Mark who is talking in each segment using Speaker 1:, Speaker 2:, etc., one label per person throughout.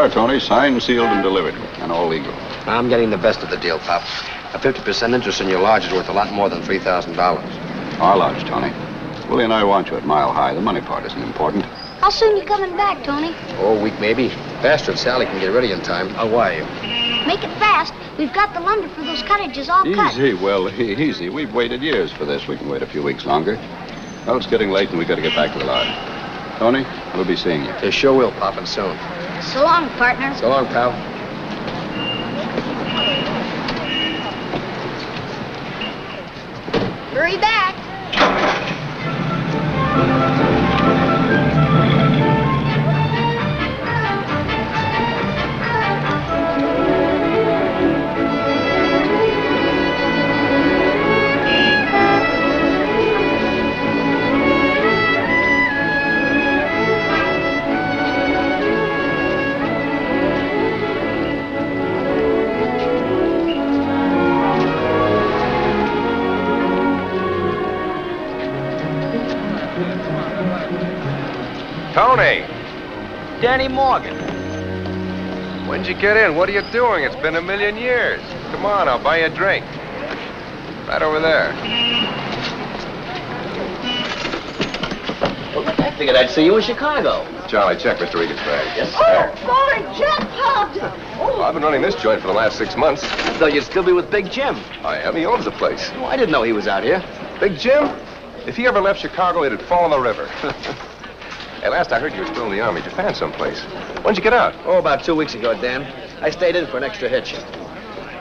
Speaker 1: are, Tony. Signed, sealed, and delivered. And all legal.
Speaker 2: I'm getting the best of the deal, Pop. A 50% interest in your lodge is worth a lot more than $3,000.
Speaker 1: Our lodge, Tony. Willie and I want you at Mile High. The money part isn't important.
Speaker 3: How soon you coming back, Tony?
Speaker 2: Oh, a week maybe. Faster if Sally can get ready in time. I'll wire you.
Speaker 3: Make it fast. We've got the lumber for those cottages all cut.
Speaker 1: Easy, well, easy. We've waited years for this. We can wait a few weeks longer. Well, it's getting late and we've got to get back to the lodge. Tony, we'll be seeing you.
Speaker 2: They sure will, Pop, and soon.
Speaker 3: So long, partner.
Speaker 2: So long, pal.
Speaker 3: Hurry back.
Speaker 4: Tony!
Speaker 5: Danny Morgan.
Speaker 4: When'd you get in? What are you doing? It's been a million years. Come on, I'll buy you a drink. Right over there.
Speaker 5: Well, I figured I'd see you in Chicago.
Speaker 4: Charlie, check Mr. Regan's bag.
Speaker 5: Yes, sir.
Speaker 3: Boy, jackpot!
Speaker 4: Well, I've been running this joint for the last 6 months.
Speaker 5: I thought you'd still be with Big Jim.
Speaker 4: I am. He owns the place.
Speaker 5: Oh, I didn't know he was out here.
Speaker 4: Big Jim? If he ever left Chicago, it'd fall in the river. Hey, last I heard you were still in the Army, Japan someplace. When'd you get out?
Speaker 2: Oh, about 2 weeks ago, Dan. I stayed in for an extra hitch.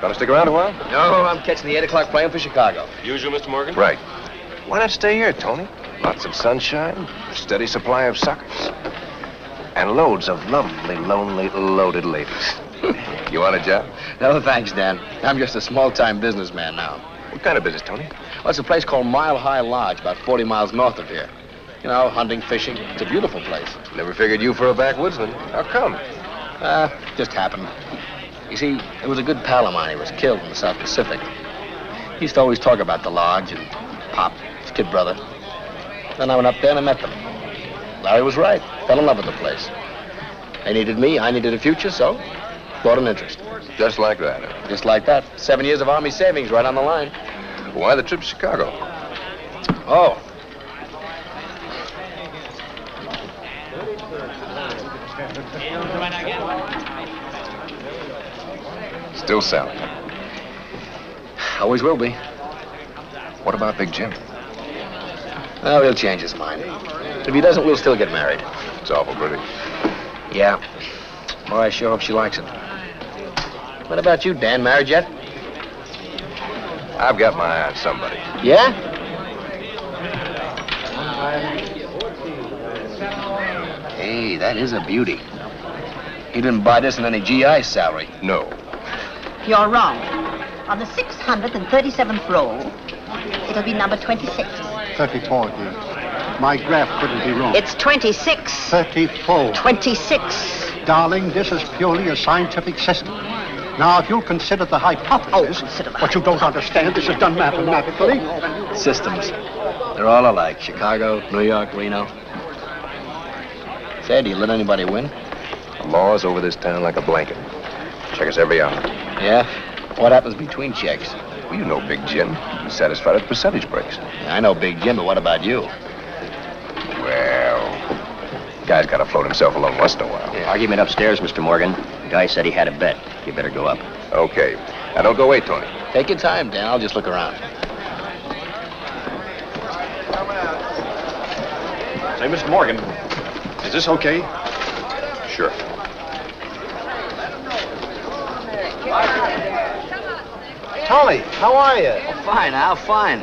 Speaker 4: Gonna stick around a while?
Speaker 2: No, I'm catching the 8 o'clock plane for Chicago.
Speaker 4: Usual, Mr. Morgan? Right. Why not stay here, Tony? Lots of sunshine, a steady supply of suckers, and loads of lovely, lonely, loaded ladies. You want a job?
Speaker 2: No, thanks, Dan. I'm just a small-time businessman now.
Speaker 4: What kind of business, Tony?
Speaker 2: Well, it's a place called Mile High Lodge, about 40 miles north of here. You know, hunting, fishing. It's a beautiful place.
Speaker 4: Never figured you for a backwoodsman. How come?
Speaker 2: Just happened. You see, there was a good pal of mine. He was killed in the South Pacific. He used to always talk about the lodge and Pop, his kid brother. Then I went up there and I met them. Larry was right. Fell in love with the place. They needed me. I needed a future, so bought an interest.
Speaker 4: Just like that.
Speaker 2: Just like that. 7 years of Army savings right on the line.
Speaker 4: Why the trip to Chicago?
Speaker 2: Oh.
Speaker 4: Still Sally.
Speaker 2: Always will be.
Speaker 4: What about Big Jim?
Speaker 2: Well, he'll change his mind. If he doesn't, we'll still get married.
Speaker 4: It's awful pretty.
Speaker 2: Yeah. Well, I sure hope she likes it. What about you, Dan? Married yet?
Speaker 4: I've got my eye on somebody.
Speaker 2: Yeah? Hey, that is a beauty. He didn't buy this in any GI salary.
Speaker 4: No.
Speaker 6: You're wrong. On the 637th roll, it'll be number 26.
Speaker 7: 34, dear. My graph couldn't be wrong.
Speaker 6: It's 26.
Speaker 7: 34.
Speaker 6: 26.
Speaker 7: Darling, this is purely a scientific system. Now, if you'll consider the hypothesis, what you don't understand, this is done mathematically.
Speaker 2: Systems. They're all alike. Chicago, New York, Reno. Say, do you let anybody win?
Speaker 4: The law's over this town like a blanket. Check us every hour.
Speaker 2: Yeah? What happens between checks?
Speaker 4: Well, you know Big Jim. He's satisfied with percentage breaks.
Speaker 2: Yeah, I know Big Jim, but what about you?
Speaker 4: Well, guy's got to float himself alone once in a while.
Speaker 5: Yeah, argument upstairs, Mr. Morgan. The guy said he had a bet. You better go up.
Speaker 4: Okay. Now, don't go away, Tony.
Speaker 2: Take your time, Dan. I'll just look around.
Speaker 8: Say, Mr. Morgan, is this okay?
Speaker 4: Sure.
Speaker 8: Tony, how are you?
Speaker 5: Oh, fine, Al, fine.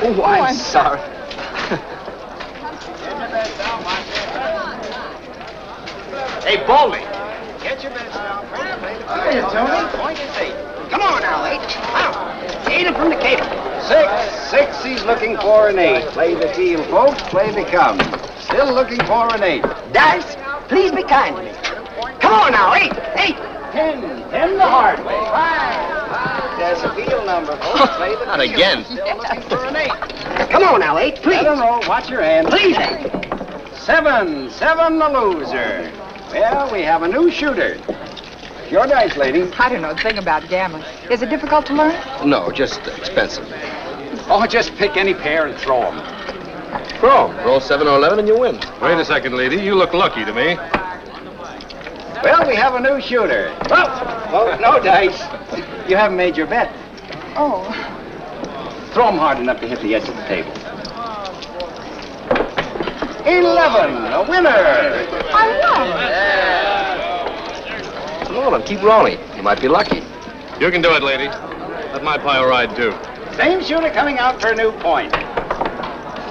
Speaker 5: Oh, I'm sorry. Hey, Baldy.
Speaker 8: Get your bets down. Hiya, Tony. Point is 8. Come on now, 8. Out. 8 from the cable. 6. He's looking for an 8. Play the teal, folks. Play the come. Still looking for an 8.
Speaker 6: Dice, please be kind to me. Come on now, 8.
Speaker 8: 10 the hard way. 5. There's a field number, folks. Play the
Speaker 2: Not
Speaker 8: field.
Speaker 2: again.
Speaker 8: Still looking for an 8.
Speaker 6: Come on now, 8, please.
Speaker 8: Let him roll. Watch your hand.
Speaker 6: Please, 8.
Speaker 8: 7, the loser. Well, we have a new shooter. Your dice, lady.
Speaker 9: I don't know a thing about gambling. Is it difficult to learn?
Speaker 2: No, just expensive.
Speaker 8: Oh, just pick any pair and throw them.
Speaker 2: Throw 'em. Roll 7 or 11 and you win.
Speaker 10: Wait a second, lady. You look lucky to me.
Speaker 8: Well, we have a new shooter. Oh, no dice. You haven't made your bet.
Speaker 9: Oh.
Speaker 8: Throw them hard enough to hit the edge of the table. 11, a winner.
Speaker 9: I won.
Speaker 2: Come on, keep rolling. You might be lucky.
Speaker 10: You can do it, lady. Let my pile ride, too.
Speaker 8: Same shooter coming out for a new point. 7.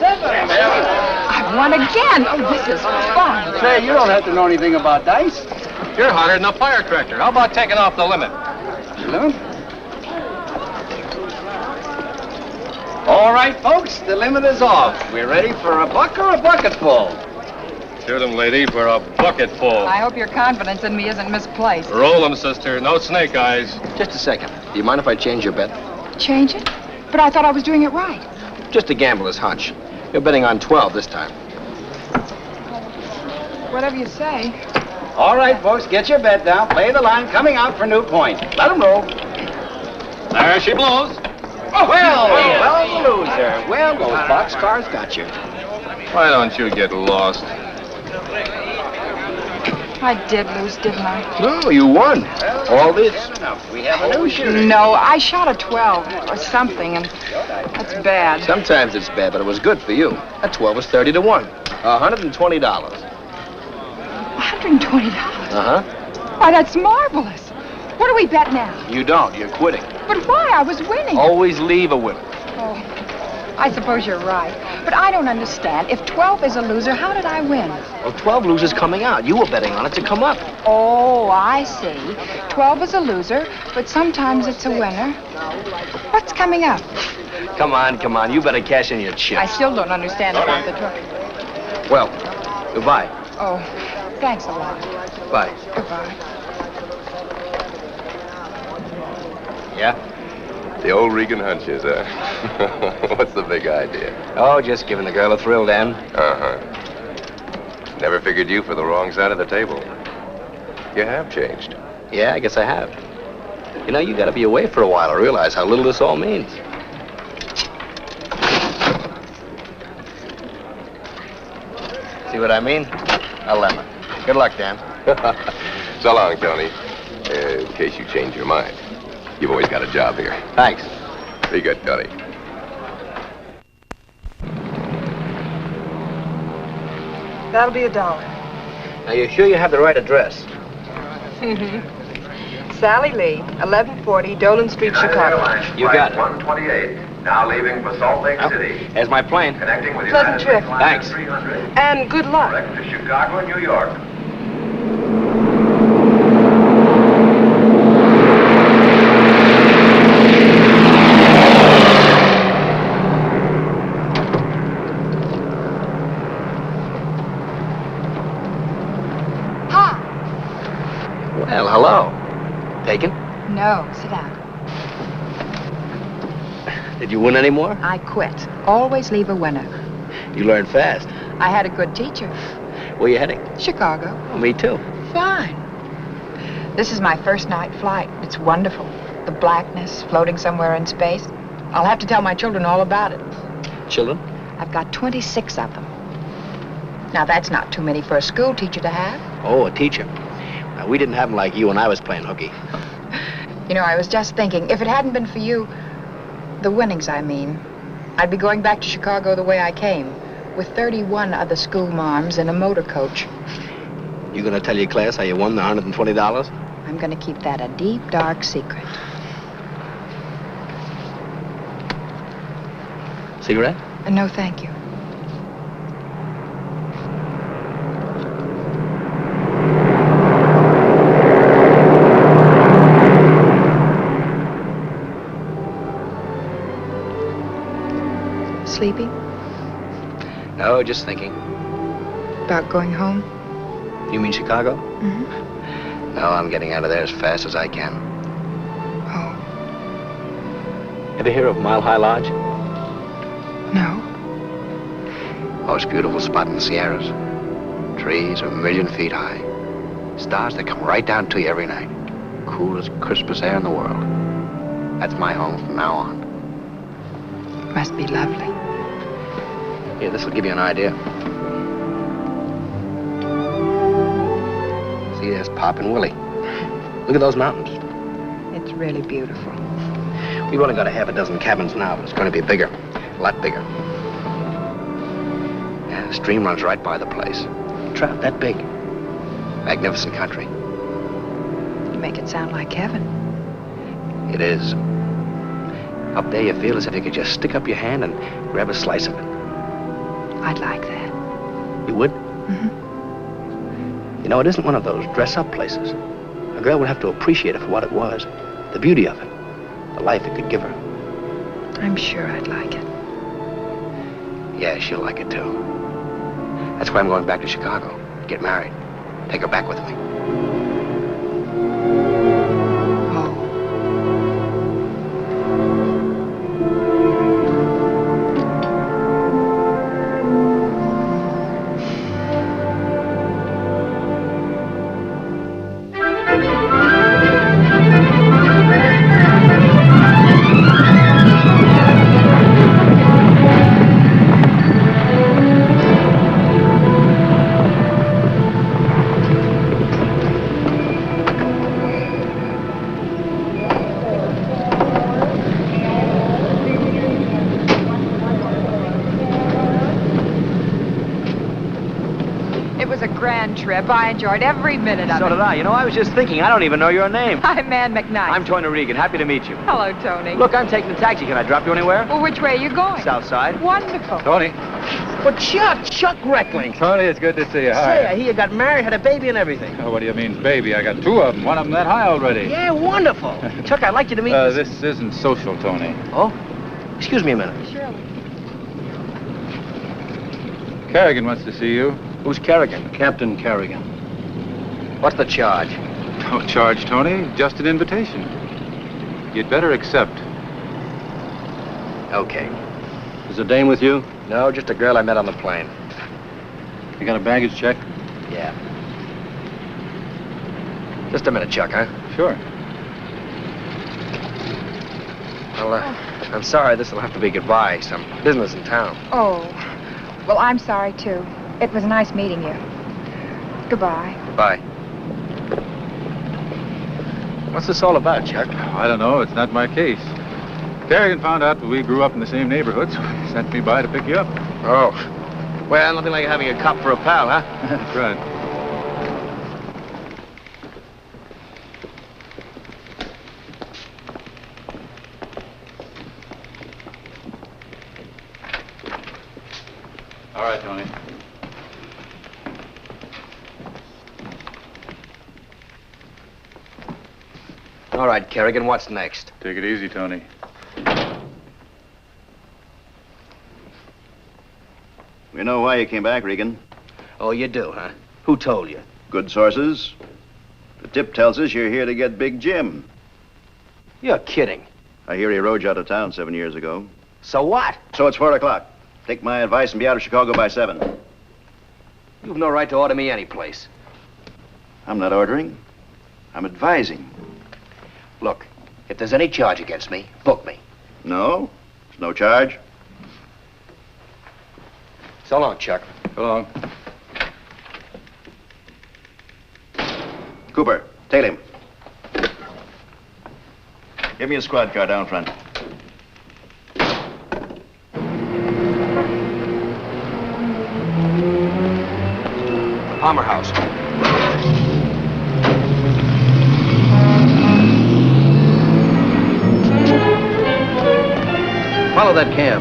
Speaker 9: I won again. Oh, this is fun.
Speaker 8: Say, you don't have to know anything about dice.
Speaker 10: You're hotter than a firecracker. How about taking off the limit?
Speaker 8: Limit? All right, folks, the limit is off. We're ready for a buck or a bucketful.
Speaker 10: Shoot 'em, lady, for a bucketful.
Speaker 9: I hope your confidence in me isn't misplaced.
Speaker 10: Roll 'em, sister. No snake eyes.
Speaker 2: Just a second. Do you mind if I change your bet?
Speaker 9: Change it? But I thought I was doing it right.
Speaker 2: Just a gambler's hunch. You're betting on 12 this time.
Speaker 9: Whatever you say.
Speaker 8: All right, folks, get your bet down. Play the line coming out for new point. Let them roll.
Speaker 10: There she blows.
Speaker 8: Oh, well, the loser. Well, those boxcars got you.
Speaker 10: Why don't you get lost?
Speaker 9: I did lose, didn't I?
Speaker 2: No, you won. All this.
Speaker 8: Bad enough. We have a new shooter.
Speaker 9: No, I shot a 12 or something, and that's bad.
Speaker 2: Sometimes it's bad, but it was good for you. That 12 was 30 to 1. $120.
Speaker 9: $120?
Speaker 2: Uh-huh.
Speaker 9: Why, that's marvelous. What do we bet now?
Speaker 2: You don't. You're quitting.
Speaker 9: But why? I was winning.
Speaker 2: Always leave a winner.
Speaker 9: Oh, I suppose you're right. But I don't understand. If 12 is a loser, how did I win?
Speaker 2: Well, 12 losers coming out. You were betting on it to come up.
Speaker 9: Oh, I see. 12 is a loser, but sometimes it's a winner. What's coming up?
Speaker 2: Come on. You better cash in your chips.
Speaker 9: I still don't understand about the truck.
Speaker 2: Well, goodbye.
Speaker 9: Oh, thanks a lot.
Speaker 2: Bye.
Speaker 9: Goodbye.
Speaker 2: Yeah?
Speaker 4: The old Reagan hunches, huh? What's the big idea?
Speaker 2: Oh, just giving the girl a thrill, Dan.
Speaker 4: Uh-huh. Never figured you for the wrong side of the table. You have changed.
Speaker 2: Yeah, I guess I have. You know, you gotta be away for a while to realize how little this all means. See what I mean? A lemon. Good luck, Dan.
Speaker 4: So long, Tony. In case you change your mind. You've always got a job here.
Speaker 2: Thanks.
Speaker 4: Be good, Tony.
Speaker 9: That'll be $1.
Speaker 2: Now, you sure you have the right address?
Speaker 9: Sally Lee, 1140 Dolan Street, Chicago.
Speaker 2: You got it.
Speaker 11: 128, now leaving for Salt Lake City.
Speaker 2: There's my plane.
Speaker 11: Connecting with
Speaker 9: Pleasant
Speaker 11: United
Speaker 9: trip.
Speaker 11: Airlines
Speaker 2: Thanks.
Speaker 11: 300.
Speaker 9: And good luck.
Speaker 11: Direct to Chicago and New York.
Speaker 2: Well, hello. Taken?
Speaker 9: No, sit down.
Speaker 2: Did you win any more?
Speaker 9: I quit. Always leave a winner.
Speaker 2: You learned fast.
Speaker 9: I had a good teacher.
Speaker 2: Where you heading?
Speaker 9: Chicago.
Speaker 2: Oh, me too.
Speaker 9: Fine. This is my first night flight. It's wonderful. The blackness, floating somewhere in space. I'll have to tell my children all about it.
Speaker 2: Children?
Speaker 9: I've got 26 of them. Now, that's not too many for a school teacher to have.
Speaker 2: Oh, a teacher. Now, we didn't have them like you when I was playing hooky.
Speaker 9: You know, I was just thinking, if it hadn't been for you, the winnings, I mean, I'd be going back to Chicago the way I came, with 31 other school marms in a motor coach.
Speaker 2: You gonna tell your class how you won the $120?
Speaker 9: I'm gonna keep that a deep, dark secret.
Speaker 2: Cigarette?
Speaker 9: No, thank you. Sleepy?
Speaker 2: No, just thinking.
Speaker 9: About going home?
Speaker 2: You mean Chicago?
Speaker 9: Mm-hmm.
Speaker 2: No, I'm getting out of there as fast as I can.
Speaker 9: Oh,
Speaker 2: Ever hear of Mile High Lodge?
Speaker 9: no.
Speaker 2: Most beautiful spot in the Sierras.
Speaker 12: Trees a million feet high. Stars that come right down to you every night. Coolest, crispest air in the world. That's my home from now on.
Speaker 9: Must be lovely.
Speaker 12: Here, this will give you an idea. See, there's Pop and Willie. Look at those mountains.
Speaker 9: It's really beautiful.
Speaker 12: We've only got a half a dozen cabins now, but it's going to be bigger. A lot bigger. Yeah, the stream runs right by the place. Trout that big. Magnificent country.
Speaker 9: You make it sound like heaven.
Speaker 12: It is. Up there, you feel as if you could just stick up your hand and grab a slice of it.
Speaker 9: I'd like that.
Speaker 12: You would?
Speaker 9: Mm-hmm.
Speaker 12: You know, it isn't one of those dress-up places. A girl would have to appreciate it for what it was. The beauty of it. The life it could give her.
Speaker 9: I'm sure I'd like it.
Speaker 12: Yeah, she'll like it, too. That's why I'm going back to Chicago. Get married. Take her back with me.
Speaker 9: Trip. I enjoyed every minute of it.
Speaker 13: So did I. You know, I was just thinking, I don't even know your name.
Speaker 9: I'm Ann McKnight.
Speaker 13: I'm Tony Reagan. Happy to meet you.
Speaker 9: Hello, Tony.
Speaker 13: Look, I'm taking the taxi. Can I drop you anywhere?
Speaker 9: Well, which way are you going?
Speaker 13: South side.
Speaker 9: Wonderful.
Speaker 10: Tony.
Speaker 13: Well, Chuck Reckling.
Speaker 10: Tony, it's good to see you. Hi.
Speaker 13: Say, I hear you got married, had a baby and everything.
Speaker 10: Oh, what do you mean, baby? I got two of them. One of them that high already.
Speaker 13: Yeah, wonderful. Chuck, I'd like you to meet...
Speaker 10: This isn't social, Tony.
Speaker 13: Oh? Excuse me a minute.
Speaker 9: Surely.
Speaker 10: Kerrigan wants to see you.
Speaker 13: Who's Kerrigan?
Speaker 10: Captain Kerrigan.
Speaker 13: What's the charge?
Speaker 10: No charge, Tony. Just an invitation. You'd better accept.
Speaker 12: Okay.
Speaker 10: Is the dame with you?
Speaker 12: No, just a girl I met on the plane.
Speaker 10: You got a baggage check?
Speaker 12: Yeah. Just a minute, Chuck, huh?
Speaker 10: Sure.
Speaker 12: Well, I'm sorry this will have to be goodbye. Some business in town.
Speaker 9: Oh, well, I'm sorry, too. It was nice meeting you. Goodbye.
Speaker 12: Goodbye. What's this all about, Chuck?
Speaker 10: I don't know. It's not my case. Kerrigan found out that we grew up in the same neighborhood, so he sent me by to pick you up.
Speaker 12: Oh. Well, nothing like having a cop for a pal, huh?
Speaker 10: That's right. All right, Tony.
Speaker 12: All right, Kerrigan, what's next?
Speaker 10: Take it easy, Tony.
Speaker 1: We know why you came back, Regan.
Speaker 12: Oh, you do, huh? Who told you?
Speaker 1: Good sources. The tip tells us you're here to get Big Jim.
Speaker 12: You're kidding.
Speaker 1: I hear he rode you out of town 7 years ago.
Speaker 12: So what?
Speaker 1: So it's 4 o'clock. Take my advice and be out of Chicago by 7.
Speaker 12: You've no right to order me any place.
Speaker 1: I'm not ordering. I'm advising.
Speaker 12: Look, if there's any charge against me, book me.
Speaker 1: No, there's no charge.
Speaker 12: So long, Chuck.
Speaker 10: So long.
Speaker 1: Cooper, tail him. Give me a squad car down front.
Speaker 12: Palmer House. Follow that cab.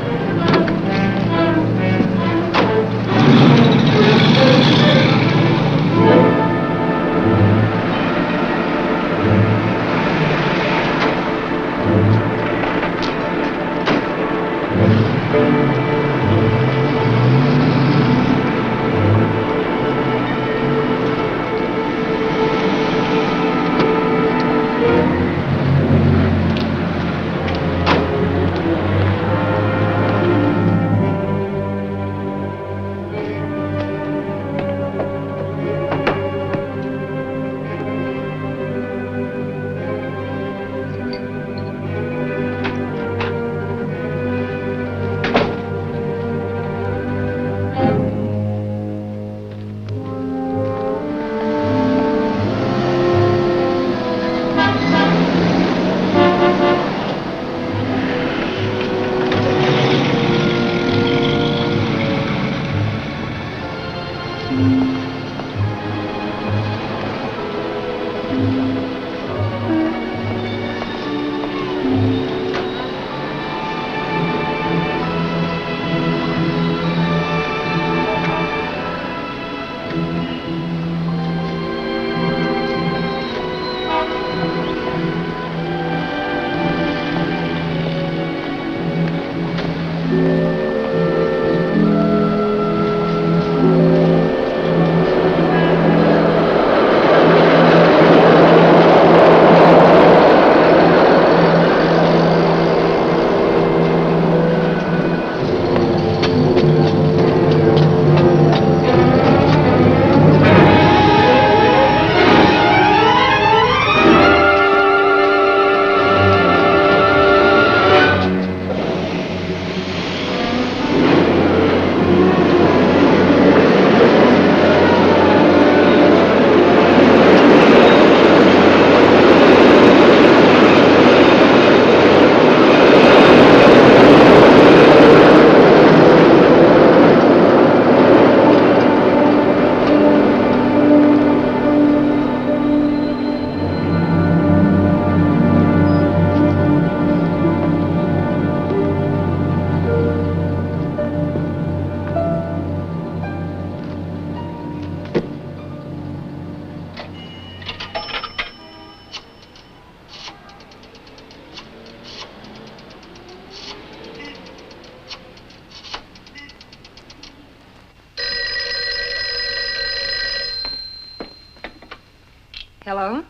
Speaker 9: Hello?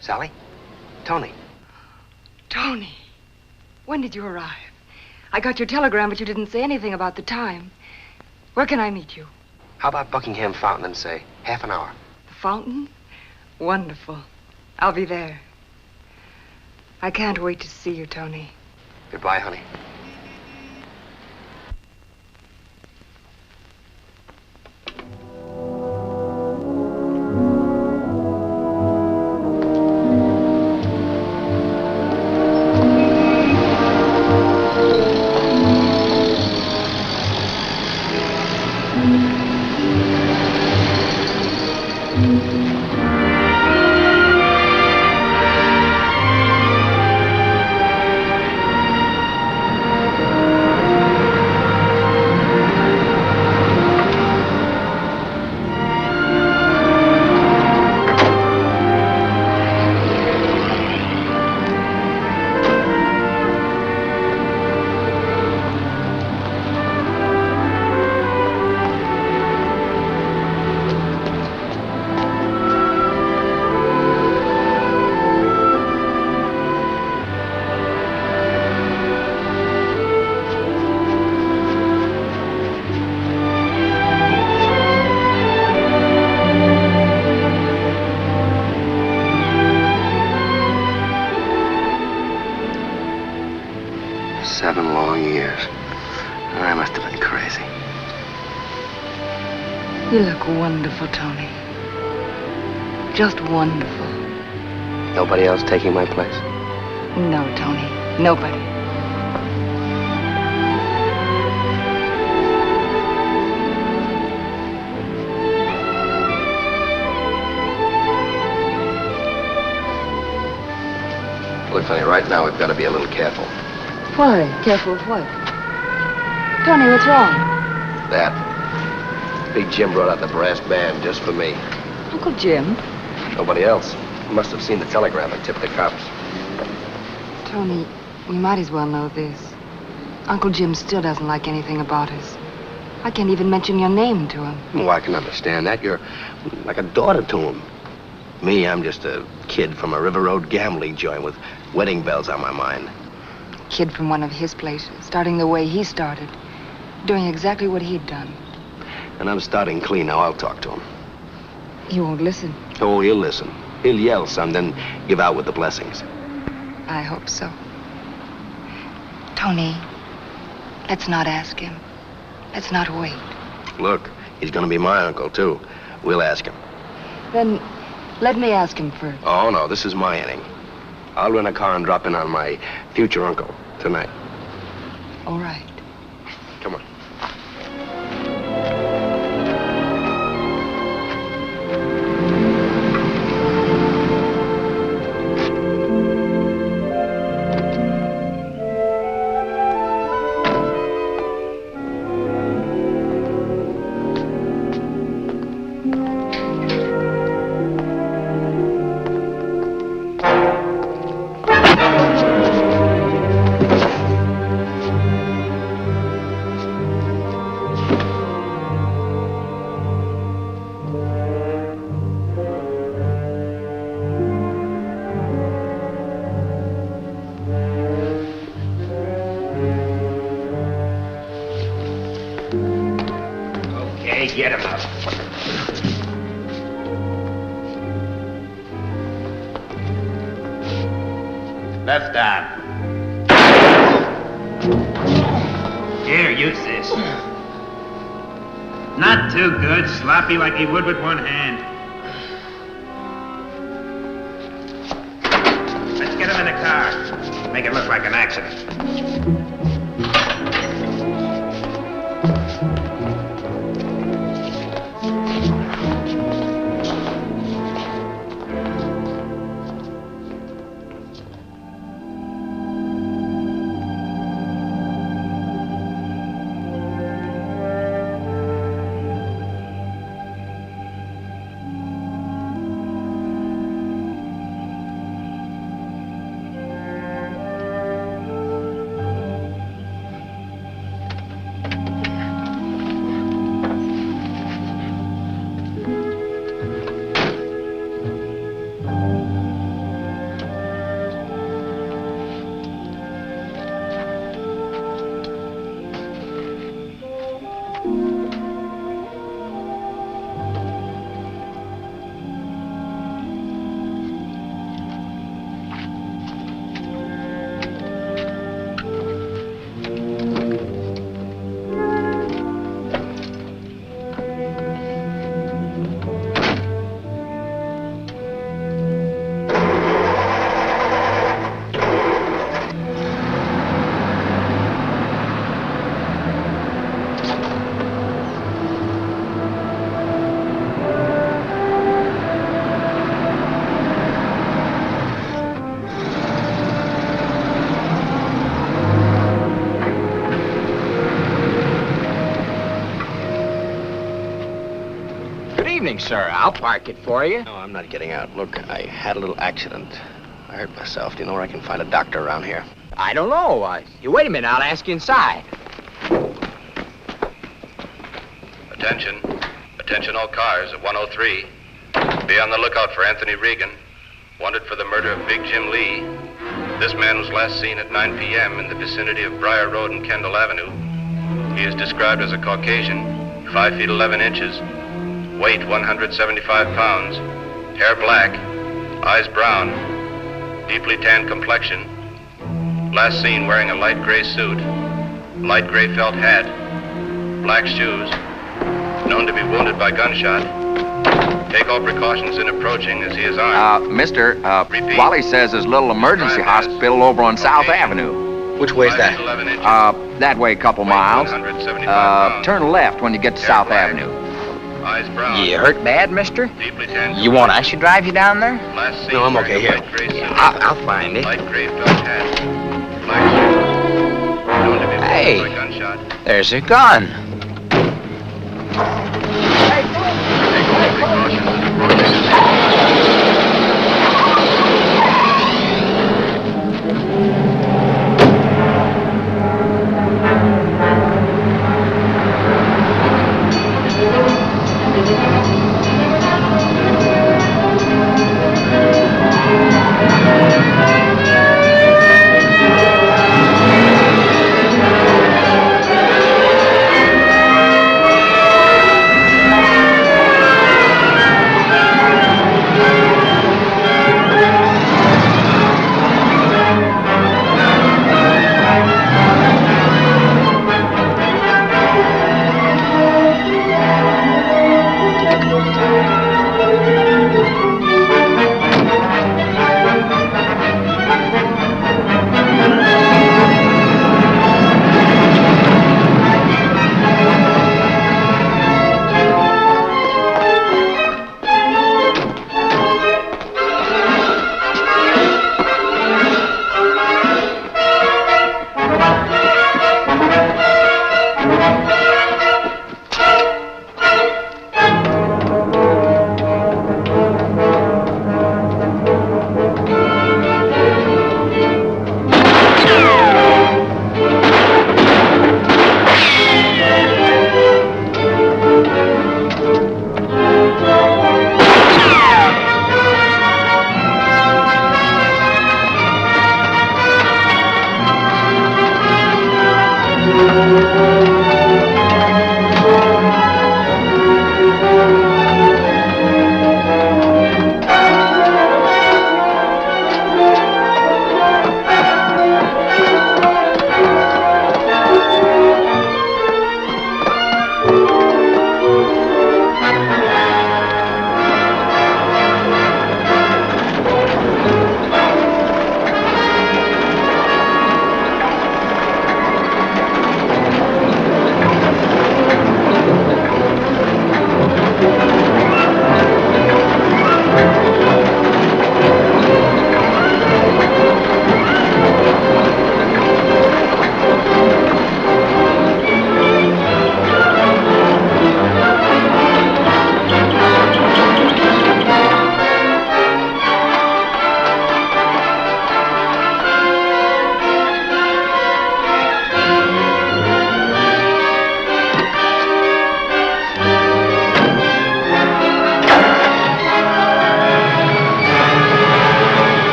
Speaker 12: Sally? Tony.
Speaker 9: Tony, when did you arrive? I got your telegram, but you didn't say anything about the time. Where can I meet you?
Speaker 12: How about Buckingham Fountain in, say, half an hour?
Speaker 9: The fountain? Wonderful. I'll be there. I can't wait to see you, Tony.
Speaker 12: Goodbye, honey.
Speaker 9: You look wonderful, Tony. Just wonderful.
Speaker 12: Nobody else taking my place?
Speaker 9: No, Tony. Nobody.
Speaker 12: Look, honey, right now we've got to be a little careful.
Speaker 9: Why? Careful of what? Tony, what's wrong?
Speaker 12: That. Big Jim brought out the brass band just for me.
Speaker 9: Uncle Jim?
Speaker 12: Nobody else. Must have seen the telegram and tipped the cops.
Speaker 9: Tony, we might as well know this. Uncle Jim still doesn't like anything about us. I can't even mention your name to him.
Speaker 12: Oh, I can understand that. You're like a daughter to him. Me, I'm just a kid from a River Road gambling joint with wedding bells on my mind.
Speaker 9: Kid from one of his places, starting the way he started. Doing exactly what he'd done.
Speaker 12: And I'm starting clean now. I'll talk to him.
Speaker 9: He won't listen.
Speaker 12: Oh, he'll listen. He'll yell some, then give out with the blessings.
Speaker 9: I hope so. Tony, let's not ask him. Let's not wait.
Speaker 12: Look, he's gonna be my uncle, too. We'll ask him.
Speaker 9: Then let me ask him first.
Speaker 12: Oh, no, this is my inning. I'll rent a car and drop in on my future uncle tonight.
Speaker 9: All right.
Speaker 12: Come on.
Speaker 14: Left arm. Here, use this. Not too good. Sloppy like he would with one hand. Let's get him in the car. Make it look like an accident.
Speaker 12: Sir, I'll park it for you.
Speaker 2: No, I'm not getting out. Look, I had a little accident. I hurt myself. Do you know where I can find a doctor around here?
Speaker 12: I don't know. You wait a minute. I'll ask you inside.
Speaker 11: Attention. Attention all cars at 103. Be on the lookout for Anthony Reagan, wanted for the murder of Big Jim Lee. This man was last seen at 9 p.m. in the vicinity of Briar Road and Kendall Avenue. He is described as a Caucasian, 5 feet 11 inches. Weight 175 pounds, hair black, eyes brown, deeply tanned complexion. Last seen wearing a light gray suit, light gray felt hat, black shoes, known to be wounded by gunshot. Take all precautions in approaching as he is armed.
Speaker 12: Mister, Wally says there's a little emergency hospital over on South Avenue.
Speaker 2: Which way is that?
Speaker 12: That way a couple miles. Turn left when you get to South Avenue.
Speaker 11: Eyes brown.
Speaker 12: You hurt bad, mister? You want I should drive you down there?
Speaker 2: No, I'm okay here.
Speaker 12: I'll find it.
Speaker 11: Light gray felt hat, black shoes, known to be wounded by gunshot.
Speaker 12: There's a gun.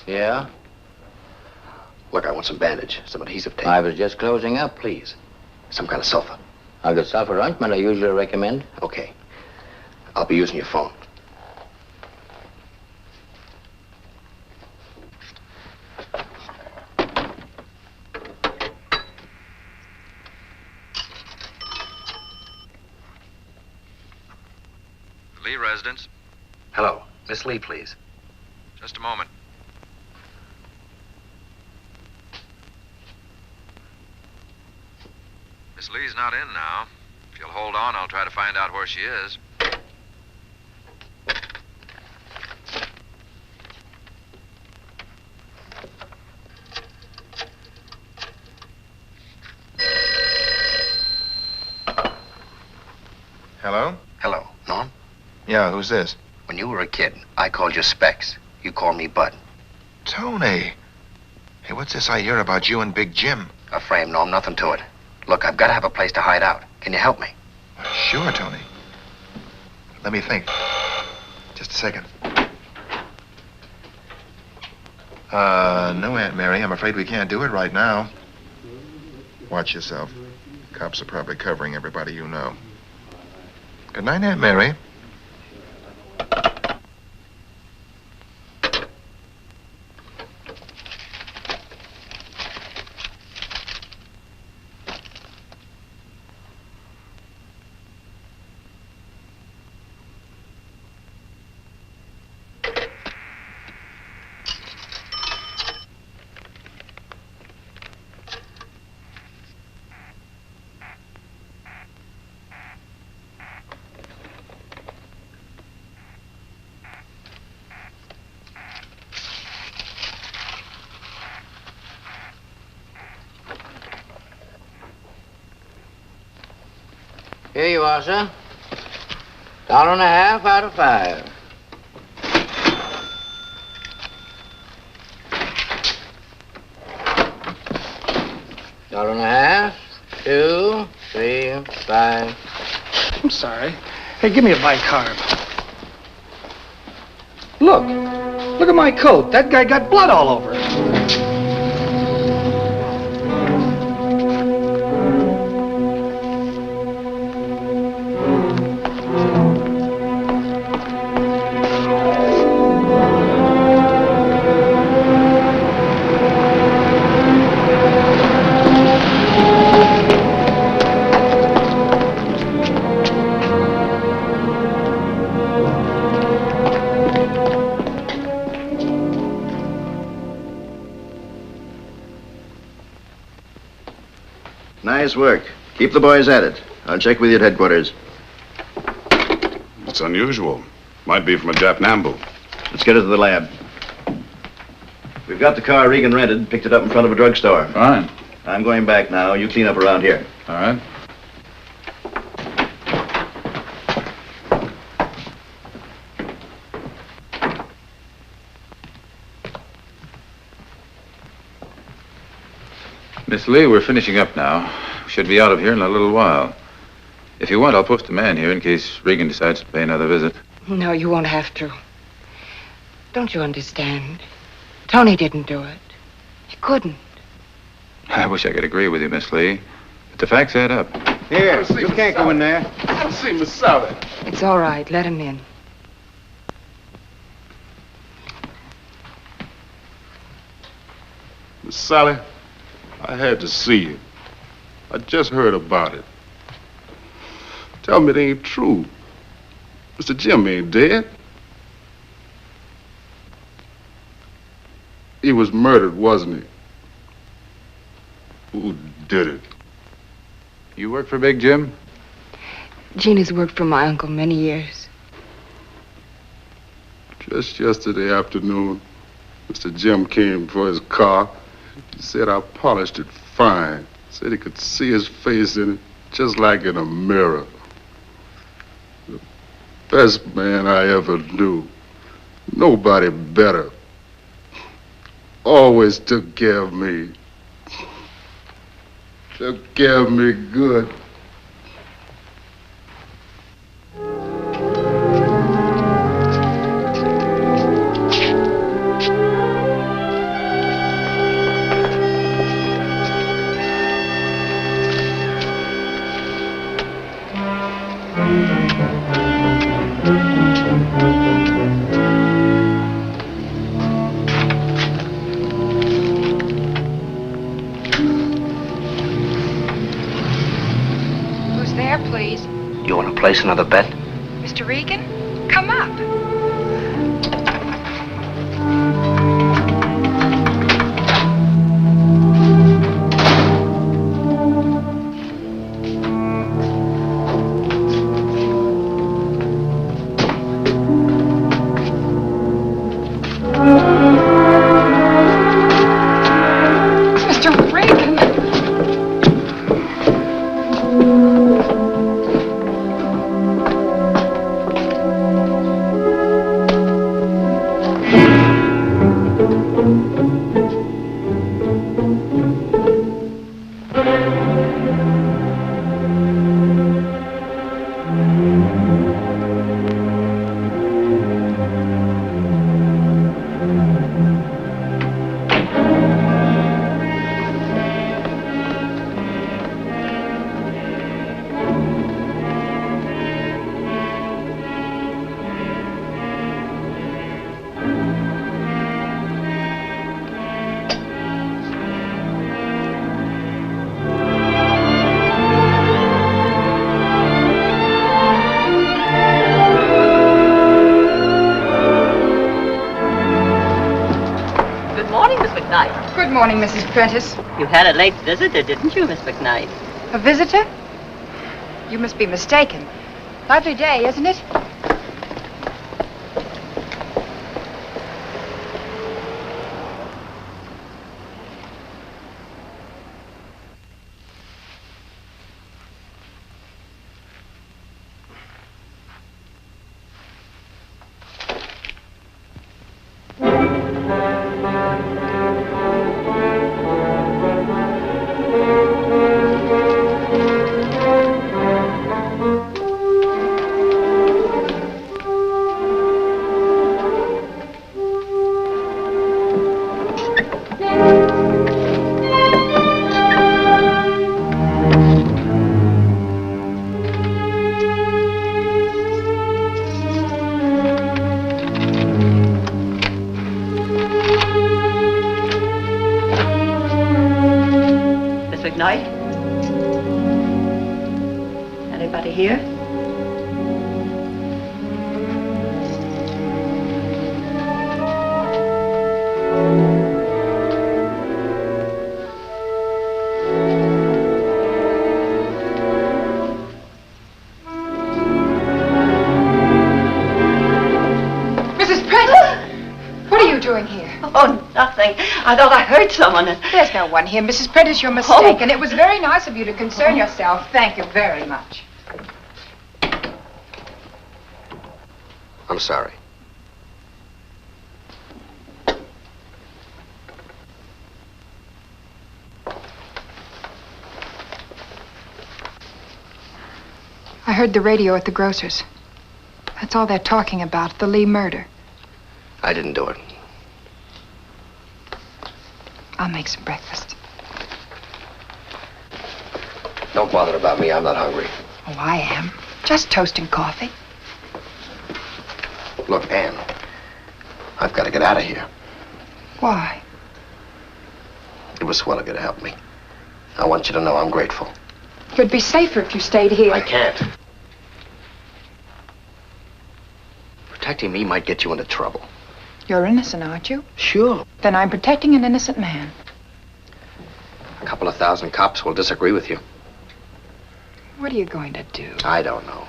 Speaker 12: Yeah?
Speaker 15: Look, I want some bandage, some adhesive tape.
Speaker 12: I was just closing up, please.
Speaker 15: Some kind of sulfur.
Speaker 12: I've got sulfur ointment I usually recommend.
Speaker 15: Okay. I'll be using your phone.
Speaker 16: Lee residence.
Speaker 15: Hello. Miss Lee, please.
Speaker 16: Just a moment. Miss Lee's not in now. If you'll hold on, I'll try to find out where she is.
Speaker 4: Hello?
Speaker 15: Hello. Norm?
Speaker 4: Yeah, who's this?
Speaker 15: When you were a kid, I called you Specs. You called me Bud.
Speaker 4: Tony. Hey, what's this I hear about you and Big Jim?
Speaker 15: A frame, Norm. Nothing to it. Look, I've got to have a place to hide out. Can you help me?
Speaker 4: Sure, Tony. Let me think. Just a second. No, Aunt Mary. I'm afraid we can't do it right now. Watch yourself. Cops are probably covering everybody you know. Good night, Aunt Mary.
Speaker 12: Here you are, sir. $1.50 out of 5. $1.50, 2, 3, 5.
Speaker 17: I'm sorry. Hey, give me a bicarb. Look. Look at my coat. That guy got blood all over it.
Speaker 18: Nice work. Keep the boys at it. I'll check with you at headquarters.
Speaker 1: It's unusual. Might be from a Jap Nambu.
Speaker 18: Let's get it to the lab. We've got the car Reagan rented, picked it up in front of a drugstore.
Speaker 10: Fine.
Speaker 18: I'm going back now. You clean up around here.
Speaker 10: All right. Miss Lee, we're finishing up now. We should be out of here in a little while. If you want, I'll post a man here in case Reagan decides to pay another visit.
Speaker 9: No, you won't have to. Don't you understand? Tony didn't do it. He couldn't.
Speaker 10: I wish I could agree with you, Miss Lee, but the facts add up.
Speaker 8: Here, you can't go in there.
Speaker 19: I've seen Miss Sally.
Speaker 9: It's all right. Let him in.
Speaker 19: Miss Sally, I had to see you. I just heard about it. Tell me it ain't true. Mr. Jim ain't dead. He was murdered, wasn't he? Who did it?
Speaker 10: You work for Big Jim?
Speaker 9: Gina's worked for my uncle many years.
Speaker 19: Just yesterday afternoon, Mr. Jim came for his car. He said I polished it fine. Said he could see his face in it, just like in a mirror. The best man I ever knew. Nobody better. Always took care of me. Took care of me good.
Speaker 9: Who's there, please?
Speaker 12: You want to place another bet?
Speaker 9: Mr. Regan? Come up. Mr. Regan! Good morning, Mrs. Prentice.
Speaker 20: You had a late visitor, didn't you, Miss McKnight?
Speaker 9: A visitor? You must be mistaken. Lovely day, isn't it?
Speaker 20: Anybody here?
Speaker 9: Mrs. Prentice! What are you doing here?
Speaker 20: Oh, nothing. I thought I heard someone.
Speaker 9: There's no one here, Mrs. Prentice. You're mistaken. It was very nice of you to concern yourself. Thank you very much.
Speaker 12: I'm sorry.
Speaker 9: I heard the radio at the grocer's. That's all they're talking about, the Lee murder.
Speaker 12: I didn't do it.
Speaker 9: I'll make some breakfast.
Speaker 12: Don't bother about me. I'm not hungry.
Speaker 9: Oh, I am. Just toast and coffee.
Speaker 12: Look, Ann, I've got to get out of here.
Speaker 9: Why?
Speaker 12: It was swell of you to help me. I want you to know I'm grateful.
Speaker 9: You'd be safer if you stayed here.
Speaker 12: I can't. Protecting me might get you into trouble.
Speaker 9: You're innocent, aren't you?
Speaker 12: Sure.
Speaker 9: Then I'm protecting an innocent man.
Speaker 12: A couple of thousand cops will disagree with you.
Speaker 9: What are you going to do?
Speaker 12: I don't know.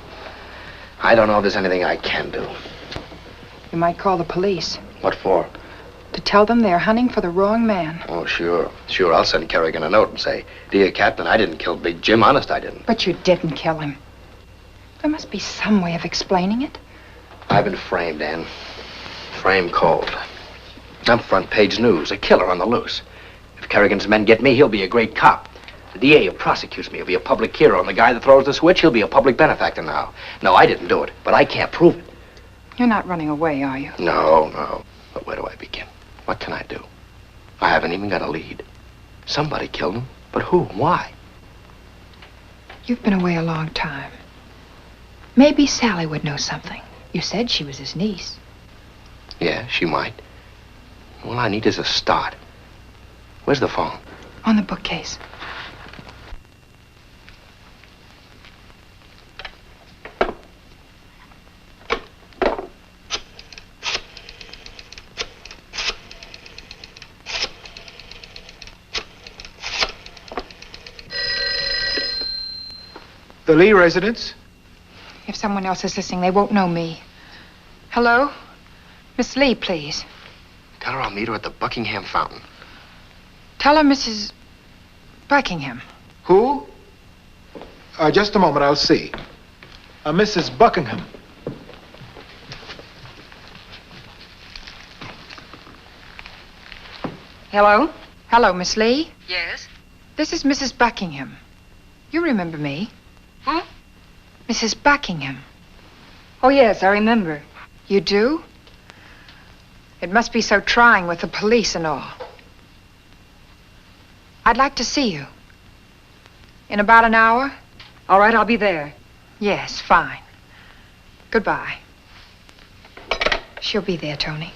Speaker 12: I don't know if there's anything I can do.
Speaker 9: You might call the police.
Speaker 12: What for?
Speaker 9: To tell them they're hunting for the wrong man.
Speaker 12: Oh, sure. Sure, I'll send Kerrigan a note and say, "Dear Captain, I didn't kill Big Jim. Honest, I didn't."
Speaker 9: But you didn't kill him. There must be some way of explaining it.
Speaker 12: I've been framed, Ann. Framed cold. I'm front page news, a killer on the loose. If Kerrigan's men get me, he'll be a great cop. The DA who prosecutes me will be a public hero, and the guy that throws the switch, he'll be a public benefactor now. No, I didn't do it, but I can't prove it.
Speaker 9: You're not running away, are you?
Speaker 12: No, no. But where do I begin? What can I do? I haven't even got a lead. Somebody killed him, but who? Why?
Speaker 9: You've been away a long time. Maybe Sally would know something. You said she was his niece.
Speaker 12: Yeah, she might. All I need is a start. Where's the phone?
Speaker 9: On the bookcase.
Speaker 17: The Lee residence?
Speaker 9: If someone else is listening, they won't know me. Hello? Miss Lee, please.
Speaker 12: Tell her I'll meet her at the Buckingham Fountain.
Speaker 9: Tell her Mrs. Buckingham.
Speaker 17: Who? Just a moment, I'll see. Mrs. Buckingham.
Speaker 9: Hello? Hello, Miss Lee?
Speaker 20: Yes?
Speaker 9: This is Mrs. Buckingham. You remember me?
Speaker 20: Who?
Speaker 9: Mrs. Buckingham.
Speaker 20: Oh, yes, I remember.
Speaker 9: You do? It must be so trying with the police and all. I'd like to see you. In about an hour?
Speaker 20: All right, I'll be there.
Speaker 9: Yes, fine. Goodbye. She'll be there, Tony.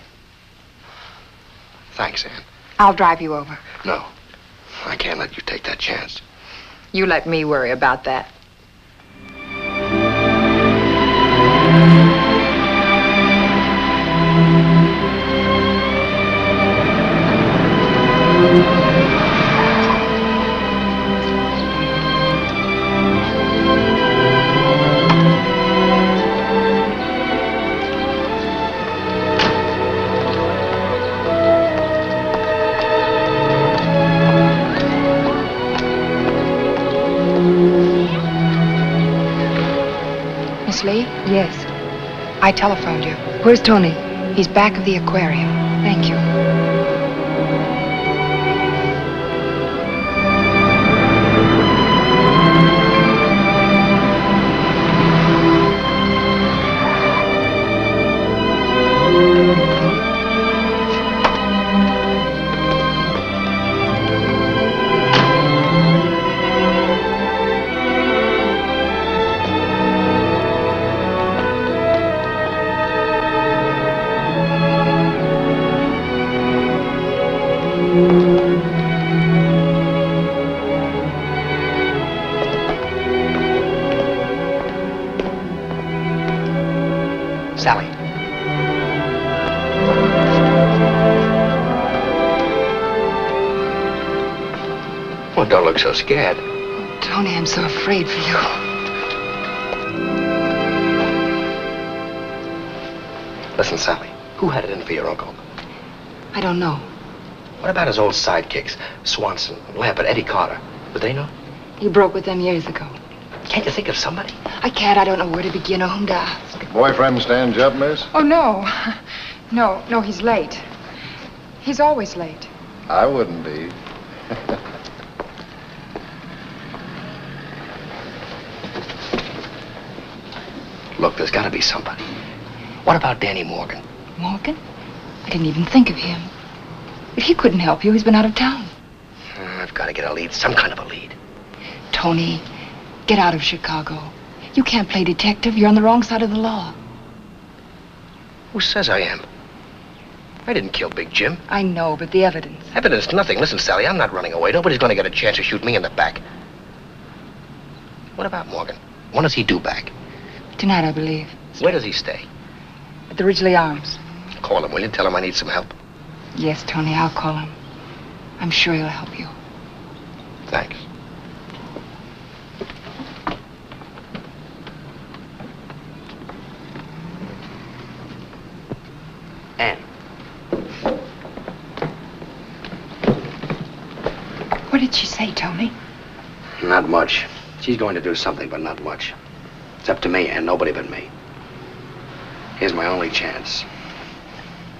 Speaker 12: Thanks, Ann.
Speaker 9: I'll drive you over.
Speaker 12: No, I can't let you take that chance.
Speaker 9: You let me worry about that. Miss Lee?
Speaker 20: Yes.
Speaker 9: I telephoned you.
Speaker 20: Where's Tony?
Speaker 9: He's back of the aquarium.
Speaker 20: Thank you.
Speaker 12: Sally. Well, don't look so scared.
Speaker 20: Tony, I'm so afraid for you.
Speaker 12: Listen, Sally, who had it in for your uncle?
Speaker 20: I don't know.
Speaker 12: What about his old sidekicks? Swanson, Lambert, Eddie Carter. Would they know?
Speaker 20: He broke with them years ago.
Speaker 12: Can't you think of somebody?
Speaker 20: I can't. I don't know where to begin or whom to ask.
Speaker 21: Boyfriend stand up, miss?
Speaker 9: Oh, no. No, he's late. He's always late.
Speaker 21: I wouldn't be.
Speaker 12: Look, there's got to be somebody. What about Danny Morgan?
Speaker 20: Morgan? I didn't even think of him. If he couldn't help you, he's been out of town.
Speaker 12: I've got to get a lead, some kind of a lead.
Speaker 20: Tony, get out of Chicago. You can't play detective. You're on the wrong side of the law.
Speaker 12: Who says I am? I didn't kill Big Jim.
Speaker 20: I know, but the evidence.
Speaker 12: Evidence, nothing. Listen, Sally, I'm not running away. Nobody's going to get a chance to shoot me in the back. What about Morgan? When does he due back?
Speaker 20: Tonight, I believe.
Speaker 12: Where does he stay?
Speaker 20: At the Ridgely Arms.
Speaker 12: Call him, will you? Tell him I need some help.
Speaker 20: Yes, Tony, I'll call him. I'm sure he'll help you.
Speaker 12: Thanks. Ann.
Speaker 9: What did she say, Tony?
Speaker 12: Not much. She's going to do something, but not much. It's up to me and nobody but me. Here's my only chance.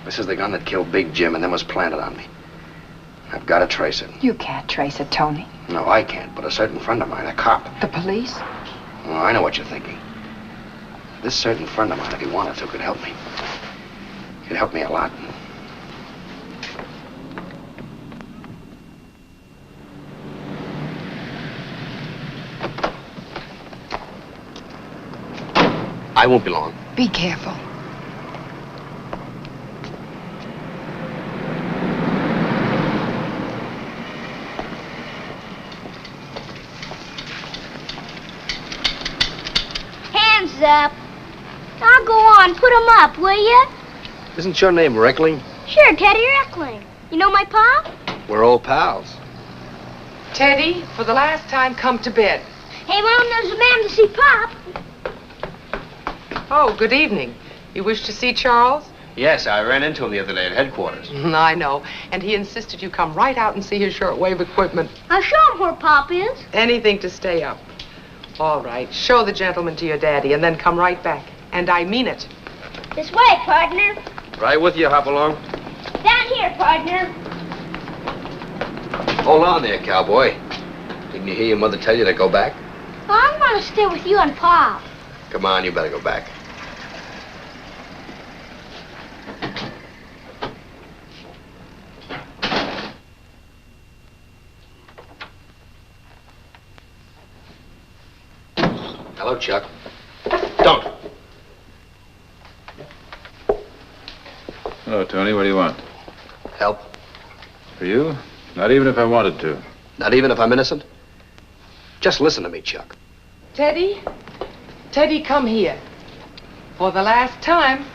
Speaker 12: This is the gun that killed Big Jim and then was planted on me. I've got to trace it.
Speaker 9: You can't trace it, Tony.
Speaker 12: No, I can't, but a certain friend of mine, a cop.
Speaker 9: The police?
Speaker 12: Oh, I know what you're thinking. This certain friend of mine, if he wanted to, could help me. He'd help me a lot. I won't be long.
Speaker 9: Be careful.
Speaker 3: Hands up. Now go on, put 'em up, will you?
Speaker 12: Isn't your name Reckling?
Speaker 3: Sure, Teddy Reckling. You know my pa?
Speaker 12: We're old pals.
Speaker 9: Teddy, for the last time, come to bed.
Speaker 3: Hey, Mom, there's a man to see Pop.
Speaker 22: Oh, good evening. You wish to see Charles?
Speaker 12: Yes, I ran into him the other day at headquarters.
Speaker 22: I know. And he insisted you come right out and see his shortwave equipment.
Speaker 3: I'll show him where Pop is.
Speaker 22: Anything to stay up. All right. Show the gentleman to your daddy and then come right back. And I mean it.
Speaker 3: This way, partner.
Speaker 12: Right with you, Hopalong.
Speaker 3: Down here, partner.
Speaker 12: Hold on there, cowboy. Didn't you hear your mother tell you to go back?
Speaker 3: I'm gonna stay with you and Pop.
Speaker 12: Come on, you better go back. Hello, Chuck. Don't.
Speaker 10: Hello, Tony. What do you want?
Speaker 12: Help.
Speaker 10: For you? Not even if I wanted to.
Speaker 12: Not even if I'm innocent? Just listen to me, Chuck.
Speaker 22: Teddy? Teddy, come here. For the last time.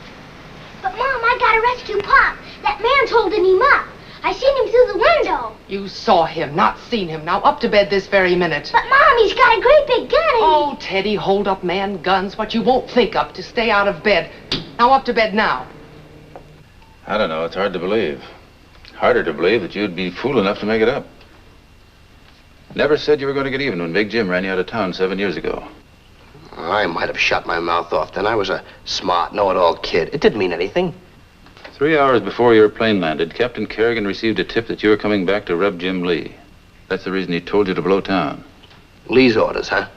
Speaker 3: But, Mom, I gotta rescue Pop. That man's holding him up. I seen him through the window.
Speaker 22: You saw him, not seen him. Now up to bed this very minute.
Speaker 3: But, Mom, he's got a great big gun in
Speaker 22: Oh, Teddy, hold up, man. Guns, what you won't think of to stay out of bed. Now up to bed now.
Speaker 10: I don't know. It's hard to believe. Harder to believe that you'd be fool enough to make it up. Never said you were going to get even when Big Jim ran you out of town 7 years ago.
Speaker 12: I might have shut my mouth off then. I was a smart, know-it-all kid. It didn't mean anything.
Speaker 10: 3 hours before your plane landed, Captain Kerrigan received a tip that you were coming back to rub Jim Lee. That's the reason he told you to blow town.
Speaker 12: Lee's orders, huh?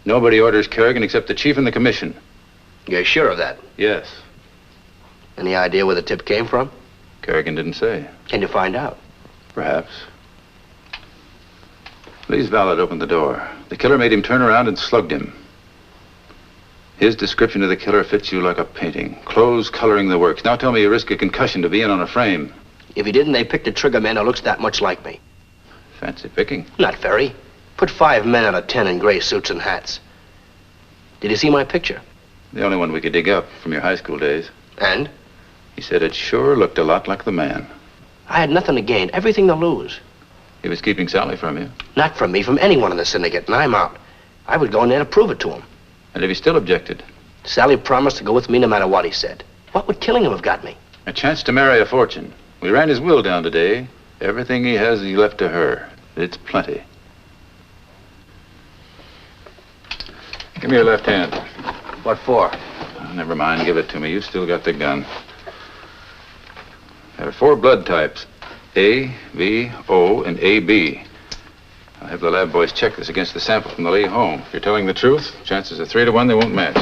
Speaker 10: Nobody orders Kerrigan except the chief and the commission.
Speaker 12: You're sure of that?
Speaker 10: Yes.
Speaker 12: Any idea where the tip came from?
Speaker 10: Kerrigan didn't say.
Speaker 12: Can you find out?
Speaker 10: Perhaps. Lee's valet opened the door. The killer made him turn around and slugged him. His description of the killer fits you like a painting. Clothes coloring the works. Now tell me you risk a concussion to be in on a frame.
Speaker 12: If he didn't, they picked a trigger man who looks that much like me.
Speaker 10: Fancy picking.
Speaker 12: Not very. Put 5 men out of 10 in gray suits and hats. Did you see my picture?
Speaker 10: The only one we could dig up from your high school days.
Speaker 12: And?
Speaker 10: He said it sure looked a lot like the man.
Speaker 12: I had nothing to gain, everything to lose.
Speaker 10: He was keeping Sally from you.
Speaker 12: Not from me, from anyone in the syndicate, and I'm out. I would go in there to prove it to him.
Speaker 10: And if he still objected?
Speaker 12: Sally promised to go with me no matter what he said. What would killing him have got me?
Speaker 10: A chance to marry a fortune. We ran his will down today. Everything he has, he left to her. It's plenty. Give me your left hand.
Speaker 12: What for?
Speaker 10: Oh, never mind. Give it to me. You still got the gun. There are 4 blood types. A, V, O, and AB. I'll have the lab boys check this against the sample from the Lee home. If you're telling the truth, chances are 3 to 1 they won't match.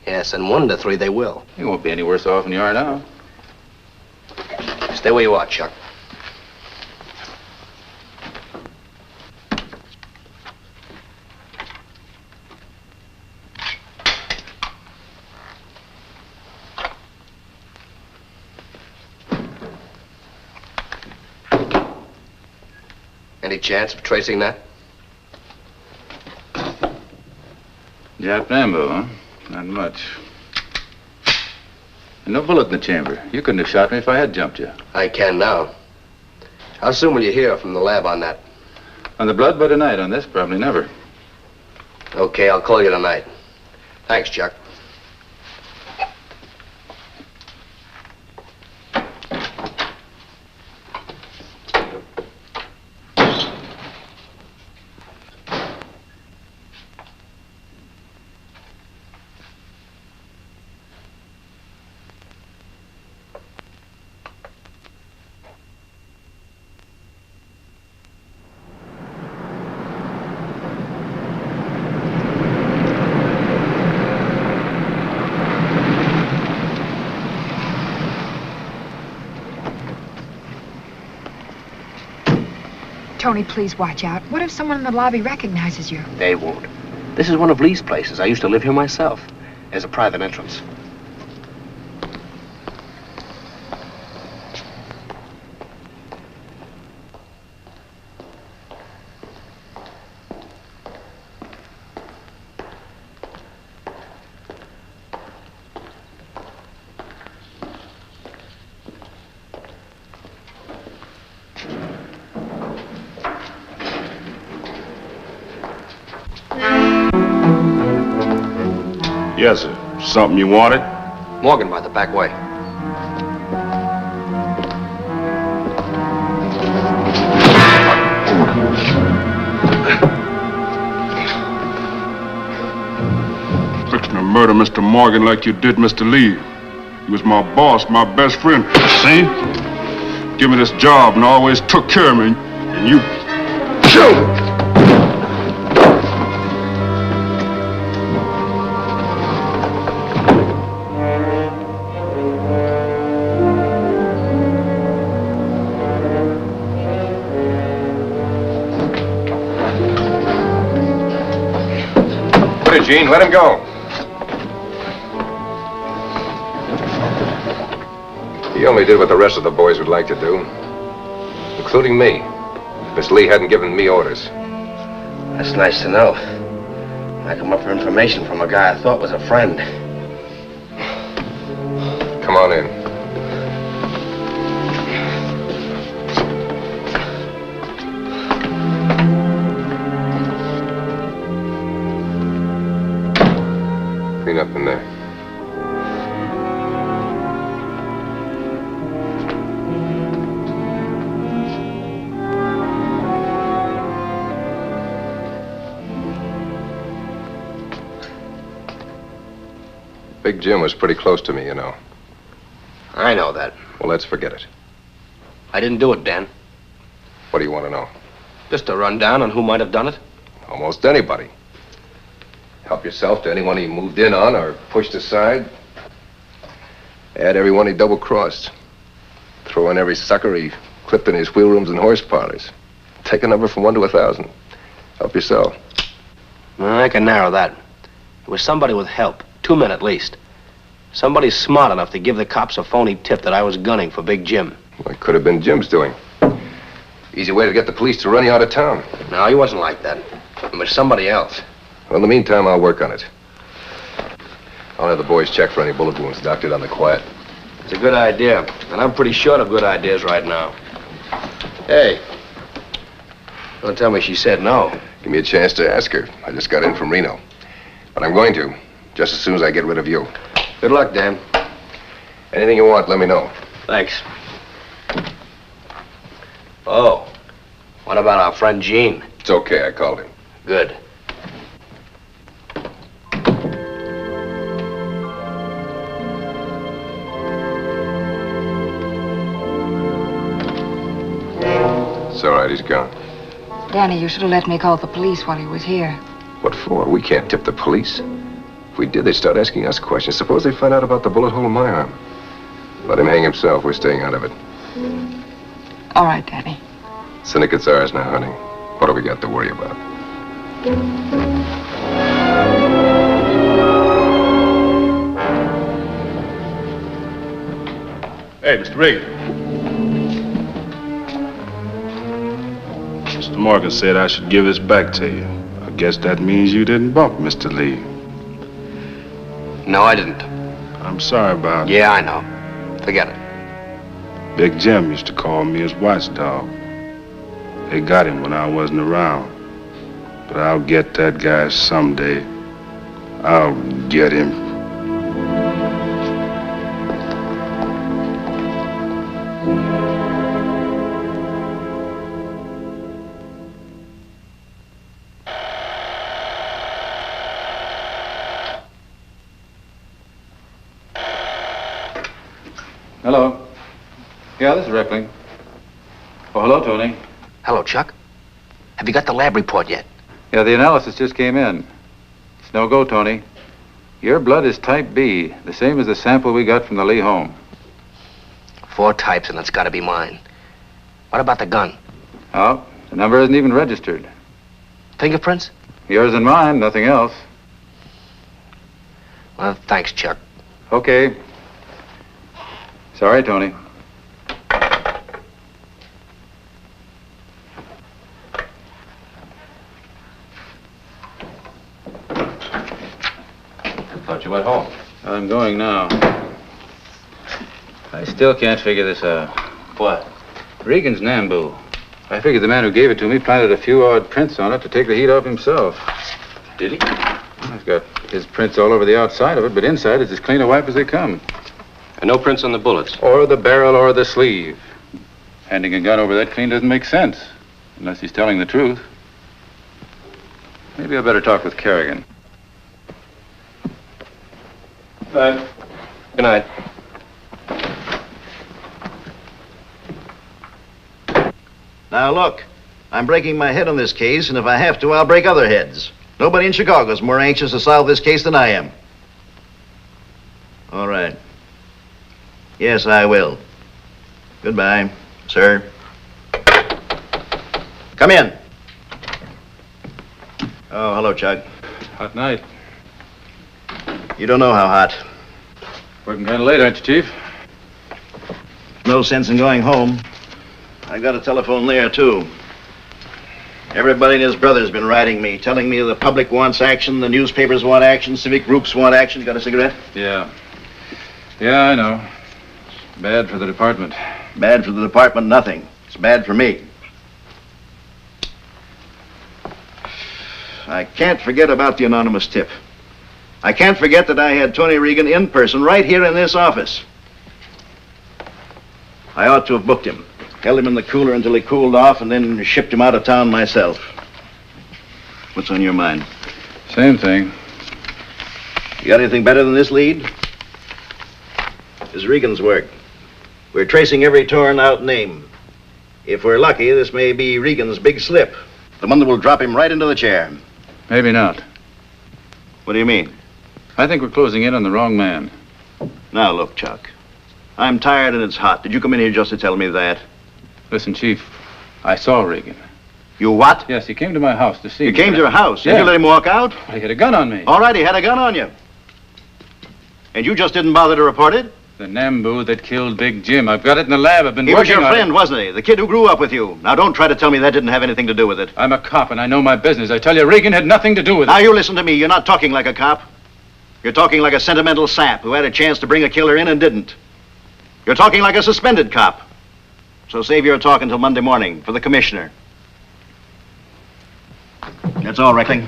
Speaker 12: Yes, and 1 to 3 they will.
Speaker 10: You won't be any worse off than you are now.
Speaker 12: Stay where you are, Chuck. Any chance of tracing that?
Speaker 10: Jap ammo, huh? Not much. And no bullet in the chamber. You couldn't have shot me if I had jumped you.
Speaker 12: I can now. How soon will you hear from the lab on that?
Speaker 10: On the blood by tonight. On this, probably never.
Speaker 12: Okay, I'll call you tonight. Thanks, Chuck.
Speaker 9: Tony, please watch out. What if someone in the lobby recognizes you?
Speaker 12: They won't. This is one of Lee's places. I used to live here myself. There's a private entrance.
Speaker 19: Yes, sir. Something you wanted?
Speaker 12: Morgan by the back way.
Speaker 19: Fixing to murder Mr. Morgan like you did Mr. Lee. He was my boss, my best friend. See? Give me this job and always took care of me. And you killed him.
Speaker 4: Gene, let him go. He only did what the rest of the boys would like to do, including me. Miss Lee hadn't given me orders.
Speaker 12: That's nice to know. I come up for information from a guy I thought was a friend.
Speaker 4: Come on in. Clean up in there. Big Jim was pretty close to me, you know.
Speaker 12: I know that.
Speaker 4: Well, let's forget it.
Speaker 12: I didn't do it, Dan.
Speaker 4: What do you want to know?
Speaker 12: Just a rundown on who might have done it.
Speaker 4: Almost anybody. Help yourself to anyone he moved in on or pushed aside. Add everyone he double-crossed. Throw in every sucker he clipped in his wheel rooms and horse parlors. Take a number from 1 to 1,000. Help yourself.
Speaker 12: I can narrow that. It was somebody with help. 2 men at least. Somebody smart enough to give the cops a phony tip that I was gunning for Big Jim.
Speaker 4: Well, it could have been Jim's doing. Easy way to get the police to run you out of town.
Speaker 12: No, he wasn't like that. It was somebody else.
Speaker 4: Well, in the meantime, I'll work on it. I'll have the boys check for any bullet wounds doctored on the quiet.
Speaker 12: It's a good idea, and I'm pretty short of good ideas right now. Hey, don't tell me she said no.
Speaker 4: Give me a chance to ask her. I just got in from Reno. But I'm going to, just as soon as I get rid of you.
Speaker 12: Good luck, Dan.
Speaker 4: Anything you want, let me know.
Speaker 12: Thanks. Oh, what about our friend Gene?
Speaker 4: It's okay, I called him.
Speaker 12: Good.
Speaker 4: It's all right, he's gone.
Speaker 20: Danny, you should have let me call the police while he was here.
Speaker 4: What for? We can't tip the police. If we did, they'd start asking us questions. Suppose they find out about the bullet hole in my arm. Let him hang himself. We're staying out of it.
Speaker 20: All right, Danny.
Speaker 4: Syndicate's ours now, honey. What do we got to worry about?
Speaker 19: Hey, Mr. Reagan. Mr. Morgan said I should give this back to you. I guess that means you didn't bump Mr. Lee.
Speaker 12: No, I didn't.
Speaker 19: I'm sorry about it.
Speaker 12: Yeah, I know. Forget it.
Speaker 19: Big Jim used to call me his watchdog. They got him when I wasn't around. But I'll get that guy someday. I'll get him.
Speaker 10: Hello. Yeah, this is Reckling. Oh, hello, Tony.
Speaker 12: Hello, Chuck. Have you got the lab report yet?
Speaker 10: Yeah, the analysis just came in. It's no go, Tony. Your blood is type B, the same as the sample we got from the Lee home.
Speaker 12: 4 types, and it's got to be mine. What about the gun?
Speaker 10: Oh, the number isn't even registered.
Speaker 12: Fingerprints?
Speaker 10: Yours and mine, nothing else.
Speaker 12: Well, thanks, Chuck.
Speaker 10: Okay. Sorry, Tony.
Speaker 11: Thought you went home.
Speaker 10: I'm going now. I still can't figure this out.
Speaker 11: What?
Speaker 10: Regan's Nambu. I figured the man who gave it to me planted a few odd prints on it to take the heat off himself.
Speaker 11: Did he?
Speaker 10: I've got his prints all over the outside of it, but inside it's as clean a wipe as they come.
Speaker 11: And no prints on the bullets?
Speaker 10: Or the barrel or the sleeve. Handing a gun over that clean doesn't make sense, unless he's telling the truth. Maybe I better talk with Kerrigan.
Speaker 11: Good night.
Speaker 18: Now, look, I'm breaking my head on this case, and if I have to, I'll break other heads. Nobody in Chicago is more anxious to solve this case than I am. All right. Yes, I will. Goodbye, sir. Come in. Oh, hello, Chuck.
Speaker 10: Hot night.
Speaker 18: You don't know how hot.
Speaker 10: Working kind of late, aren't you, Chief?
Speaker 18: No sense in going home. I got a telephone there, too. Everybody and his brother's been writing me, telling me the public wants action, the newspapers want action, civic groups want action. Got a cigarette?
Speaker 10: Yeah. Yeah, I know. It's bad for the department.
Speaker 18: Bad for the department, nothing. It's bad for me. I can't forget about the anonymous tip. I can't forget that I had Tony Regan in person right here in this office. I ought to have booked him. Held him in the cooler until he cooled off and then shipped him out of town myself. What's on your mind?
Speaker 10: Same thing.
Speaker 18: You got anything better than this lead? This is Regan's work. We're tracing every torn out name. If we're lucky, this may be Regan's big slip. The one that will drop him right into the chair.
Speaker 10: Maybe not.
Speaker 18: What do you mean?
Speaker 10: I think we're closing in on the wrong man.
Speaker 18: Now, look, Chuck. I'm tired and it's hot. Did you come in here just to tell me that?
Speaker 10: Listen, Chief, I saw Regan.
Speaker 18: You what?
Speaker 10: Yes, he came to my house to see me.
Speaker 18: You came to your house?
Speaker 10: Yeah.
Speaker 18: Did you let him walk out?
Speaker 10: He had a gun on me.
Speaker 18: All right, he had a gun on you. And you just didn't bother to report it?
Speaker 10: The Nambu that killed Big Jim. I've got it in the lab. I've been
Speaker 18: He was
Speaker 10: working
Speaker 18: your
Speaker 10: on
Speaker 18: friend,
Speaker 10: it.
Speaker 18: wasn't he? The kid who grew up with you. Now, don't try to tell me that didn't have anything to do with it.
Speaker 10: I'm a cop, and I know my business. I tell you, Regan had nothing to do with it.
Speaker 18: Now, you listen to me. You're not talking like a cop. You're talking like a sentimental sap who had a chance to bring a killer in and didn't. You're talking like a suspended cop. So save your talk until Monday morning for the commissioner. That's all, Reckling.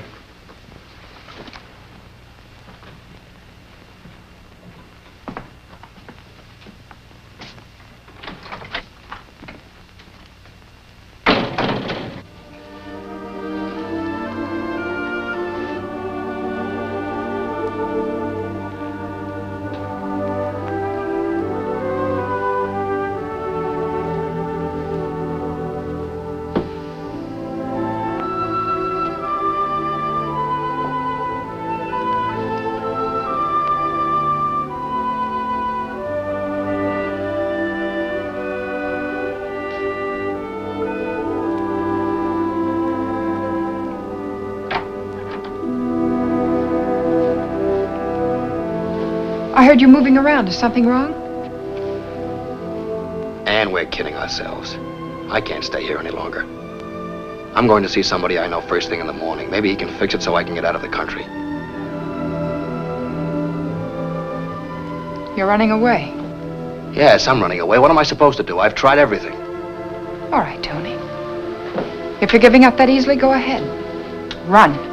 Speaker 9: I heard you moving around. Is something wrong?
Speaker 12: And we're kidding ourselves. I can't stay here any longer. I'm going to see somebody I know first thing in the morning. Maybe he can fix it so I can get out of the country.
Speaker 9: You're running away.
Speaker 12: Yes, I'm running away. What am I supposed to do? I've tried everything.
Speaker 9: All right, Tony. If you're giving up that easily, go ahead. Run.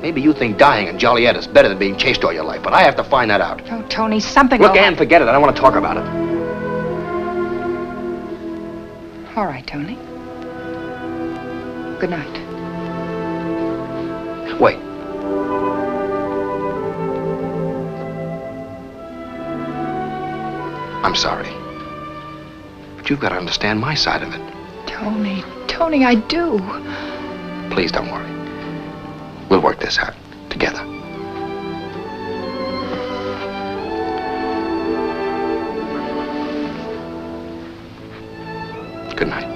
Speaker 12: Maybe you think dying in Joliet is better than being chased all your life, but I have to find that out.
Speaker 9: Oh, Tony, something
Speaker 12: Look,
Speaker 9: will
Speaker 12: Ann, forget it. I don't want to talk about it.
Speaker 9: All right, Tony. Good night.
Speaker 12: Wait. I'm sorry. But you've got to understand my side of it.
Speaker 9: Tony, I do.
Speaker 12: Please don't worry. We'll work this out together. Good night.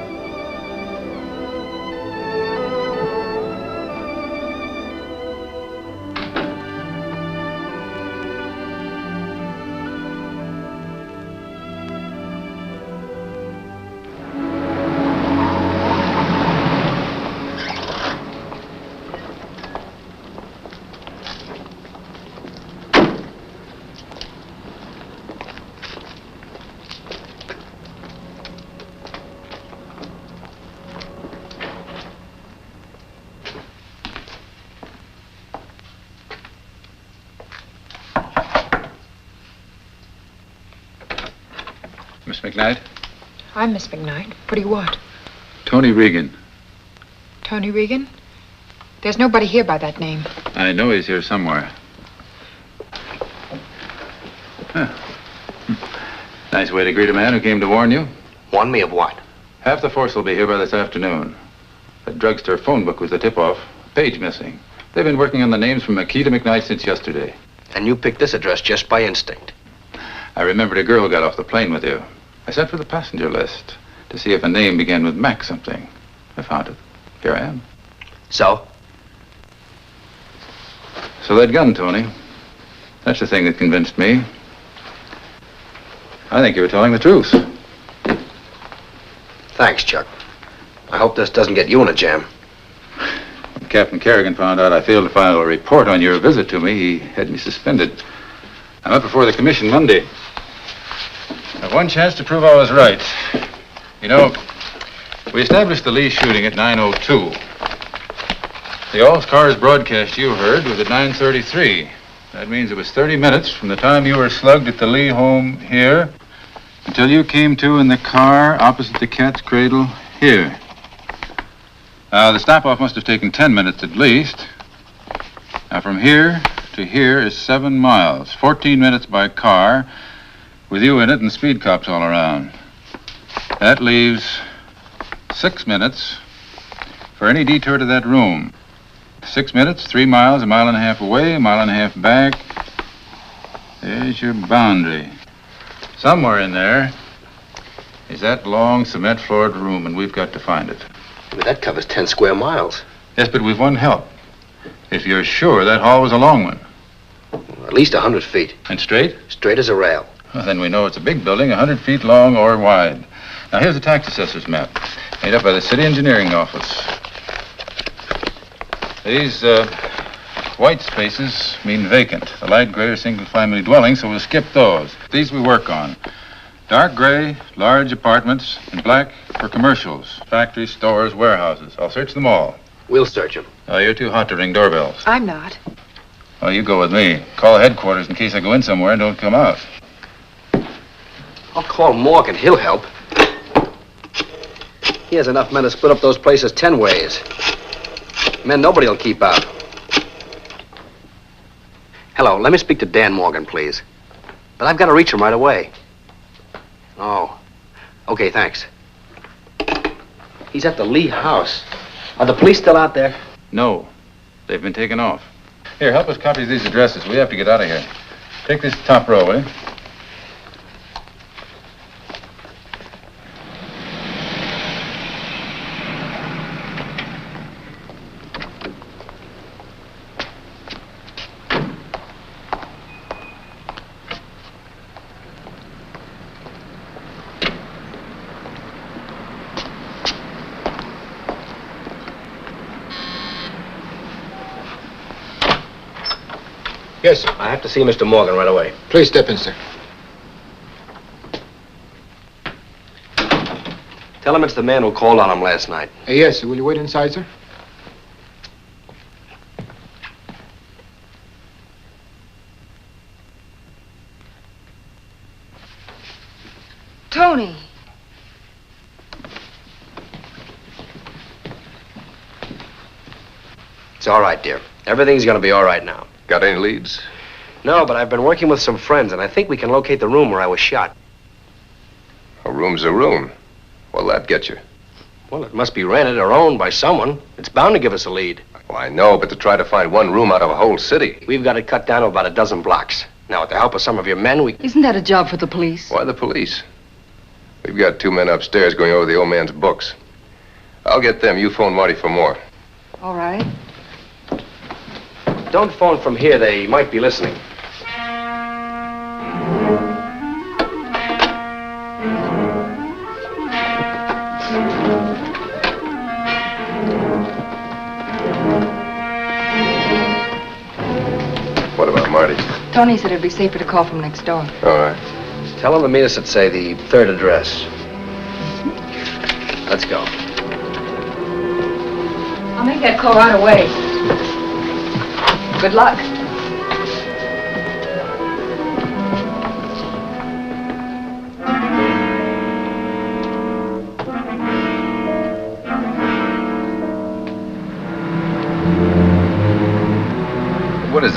Speaker 10: Miss McKnight?
Speaker 9: I'm Miss McKnight. What do you want?
Speaker 10: Tony Reagan.
Speaker 9: Tony Reagan? There's nobody here by that name.
Speaker 10: I know he's here somewhere. Huh. Nice way to greet a man who came to warn you.
Speaker 12: Warn me of what?
Speaker 10: Half the force will be here by this afternoon. That drugstore phone book was the tip-off. Page missing. They've been working on the names from McKee to McKnight since yesterday.
Speaker 12: And you picked this address just by instinct.
Speaker 10: I remembered a girl who got off the plane with you. I sent for the passenger list to see if a name began with Mac something. I found it. Here I am.
Speaker 12: So?
Speaker 10: So that gun, Tony. That's the thing that convinced me. I think you were telling the truth.
Speaker 12: Thanks, Chuck. I hope this doesn't get you in a jam.
Speaker 10: When Captain Kerrigan found out I failed to file a report on your visit to me, he had me suspended. I'm up before the commission Monday. I have one chance to prove I was right. You know, we established the Lee shooting at 9:02. The all-cars broadcast you heard was at 9:33. That means it was 30 minutes from the time you were slugged at the Lee home here until you came to in the car opposite the Cat's Cradle here. The stop-off must have taken 10 minutes at least. Now, from here to here is 7 miles, 14 minutes by car, with you in it and speed cops all around. That leaves 6 minutes for any detour to that room. 6 minutes, 3 miles, 1.5 miles away, 1.5 miles back. There's your boundary. Somewhere in there is that long cement-floored room, and we've got to find it.
Speaker 12: But that covers 10 square miles.
Speaker 10: Yes, but we've one help. If you're sure that hall was a long one.
Speaker 12: At least 100 feet.
Speaker 10: And straight?
Speaker 12: Straight as a rail.
Speaker 10: Well, then we know it's a big building, 100 feet long or wide. Now, here's the tax assessor's map, made up by the city engineering office. These white spaces mean vacant. The light gray are single-family dwellings, so we'll skip those. These we work on. Dark gray, large apartments, and black for commercials, factories, stores, warehouses. I'll search them all.
Speaker 12: We'll search them.
Speaker 10: Oh, you're too hot to ring doorbells.
Speaker 9: I'm not.
Speaker 10: Oh, you go with me. Call headquarters in case I go in somewhere and don't come out.
Speaker 12: I'll call Morgan. He'll help. He has enough men to split up those places 10 ways. Men nobody will keep out. Hello, let me speak to Dan Morgan, please. But I've got to reach him right away. Oh. Okay, thanks. He's at the Lee house. Are the police still out there?
Speaker 10: No. They've been taken off. Here, help us copy these addresses. We have to get out of here. Take this top row, will you?
Speaker 17: Yes, sir.
Speaker 12: I have to see Mr. Morgan right away.
Speaker 17: Please step in, sir.
Speaker 12: Tell him it's the man who called on him last night.
Speaker 17: Yes, sir. Will you wait inside, sir?
Speaker 20: Tony.
Speaker 12: It's all right, dear. Everything's going to be all right now.
Speaker 4: Got any leads?
Speaker 12: No, but I've been working with some friends, and I think we can locate the room where I was shot.
Speaker 4: A room's a room. What'll that get you?
Speaker 12: Well, it must be rented or owned by someone. It's bound to give us a lead.
Speaker 4: Well, I know, but to try to find one room out of a whole city.
Speaker 12: We've got it cut down to about a dozen blocks. Now, with the help of some of your men, we...
Speaker 20: Isn't that a job for the police?
Speaker 4: Why the police? We've got 2 men upstairs going over the old man's books. I'll get them. You phone Marty for more.
Speaker 20: All right.
Speaker 12: Don't phone from here. They might be listening.
Speaker 4: What about Marty?
Speaker 20: Tony said it'd be safer to call from next door.
Speaker 4: All right.
Speaker 12: Tell them to meet us at, say, the 3rd address. Let's go.
Speaker 20: I'll make that call right away. Good luck.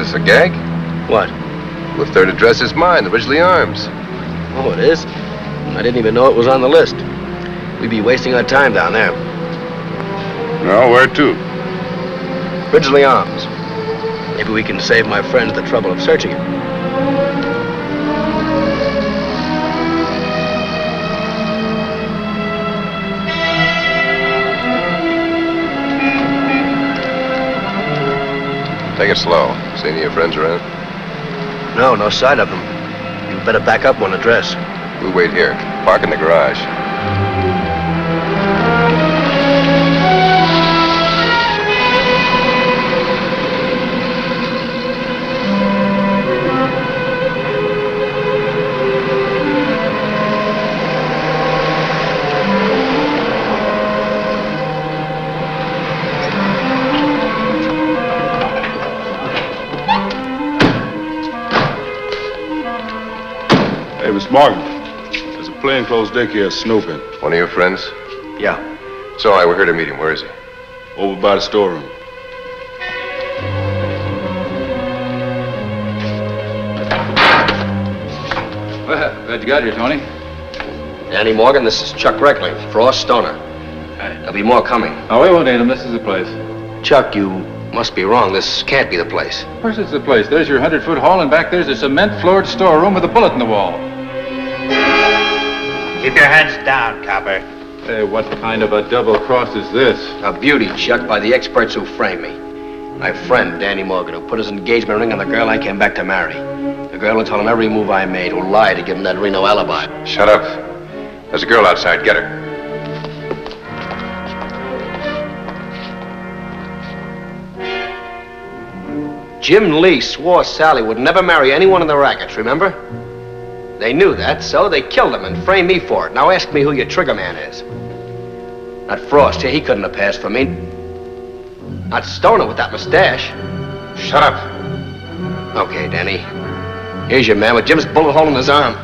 Speaker 4: is this, a gag?
Speaker 13: What?
Speaker 4: The third address is mine, the Ridgely Arms.
Speaker 13: Oh, it is? I didn't even know it was on the list. We'd be wasting our time down there.
Speaker 19: No, where to?
Speaker 13: Ridgely Arms. Maybe we can save my friends the trouble of searching it.
Speaker 4: Take it slow. See any of your friends around?
Speaker 13: No, no sight of them. You better back up one address.
Speaker 4: We'll wait here. Park in the garage.
Speaker 19: Hey, Miss Morgan. There's a plainclothes dick here snooping.
Speaker 4: One of your friends?
Speaker 13: Yeah.
Speaker 4: It's all right, we're here to meet him. Where is he?
Speaker 19: Over by the storeroom.
Speaker 10: Well, glad you got here, Tony.
Speaker 13: Danny Morgan, this is Chuck Reckling, Frost Stoner. There'll be more coming.
Speaker 10: Oh, we won't need him. This is the place.
Speaker 13: Chuck, you must be wrong. This can't be the place.
Speaker 10: Of course it's the place. There's your 100-foot hall, and back there's a cement-floored storeroom with a bullet in the wall.
Speaker 14: Keep your heads down, copper.
Speaker 10: Hey, what kind of a double cross is this?
Speaker 13: A beauty, Chuck, by the experts who framed me. My friend, Danny Morgan, who put his engagement ring on the girl I came back to marry. The girl who told him every move I made, who lied to give him that Reno alibi.
Speaker 4: Shut up. There's a girl outside. Get her.
Speaker 13: Jim Lee swore Sally would never marry anyone in the rackets, remember? They knew that, so they killed him and framed me for it. Now ask me who your trigger man is. Not Frost, he couldn't have passed for me. Not Stoner with that mustache.
Speaker 4: Shut up.
Speaker 13: Okay, Danny. Here's your man with Jim's bullet hole in his arm.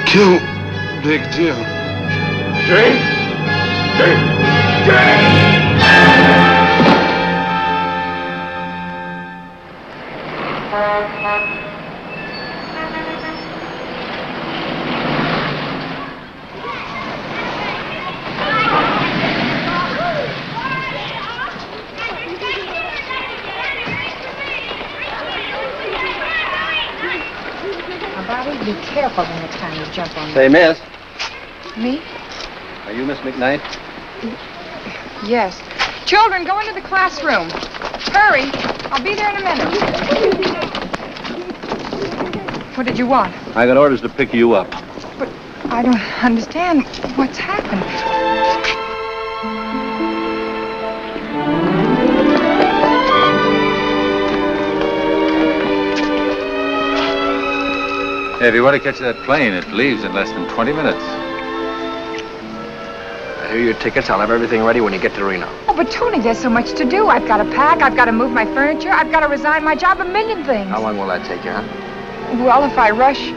Speaker 19: Kill Big Jim.
Speaker 14: Drink.
Speaker 9: Bobby, be careful the next time you jump on me.
Speaker 13: Say, miss,
Speaker 9: Me?
Speaker 13: are you Miss McKnight?
Speaker 9: Yes. Children, go into the classroom. Hurry. I'll be there in a minute. What did you want?
Speaker 13: I got orders to pick you up.
Speaker 9: But I don't understand what's happened.
Speaker 10: Hey, if you want to catch that plane, it leaves in less than 20 minutes.
Speaker 13: Here are your tickets. I'll have everything ready when you get to Reno.
Speaker 9: Oh, but Tony, there's so much to do. I've got to pack. I've got to move my furniture. I've got to resign my job. A million things.
Speaker 13: How long will that take you, huh?
Speaker 9: Well, if I rush,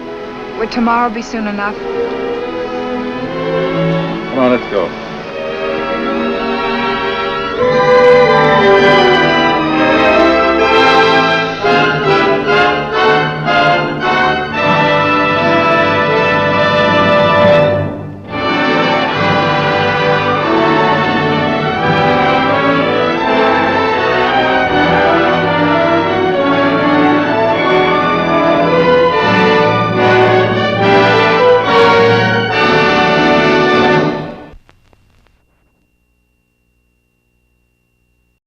Speaker 9: would tomorrow be soon enough?
Speaker 10: Come on, let's go.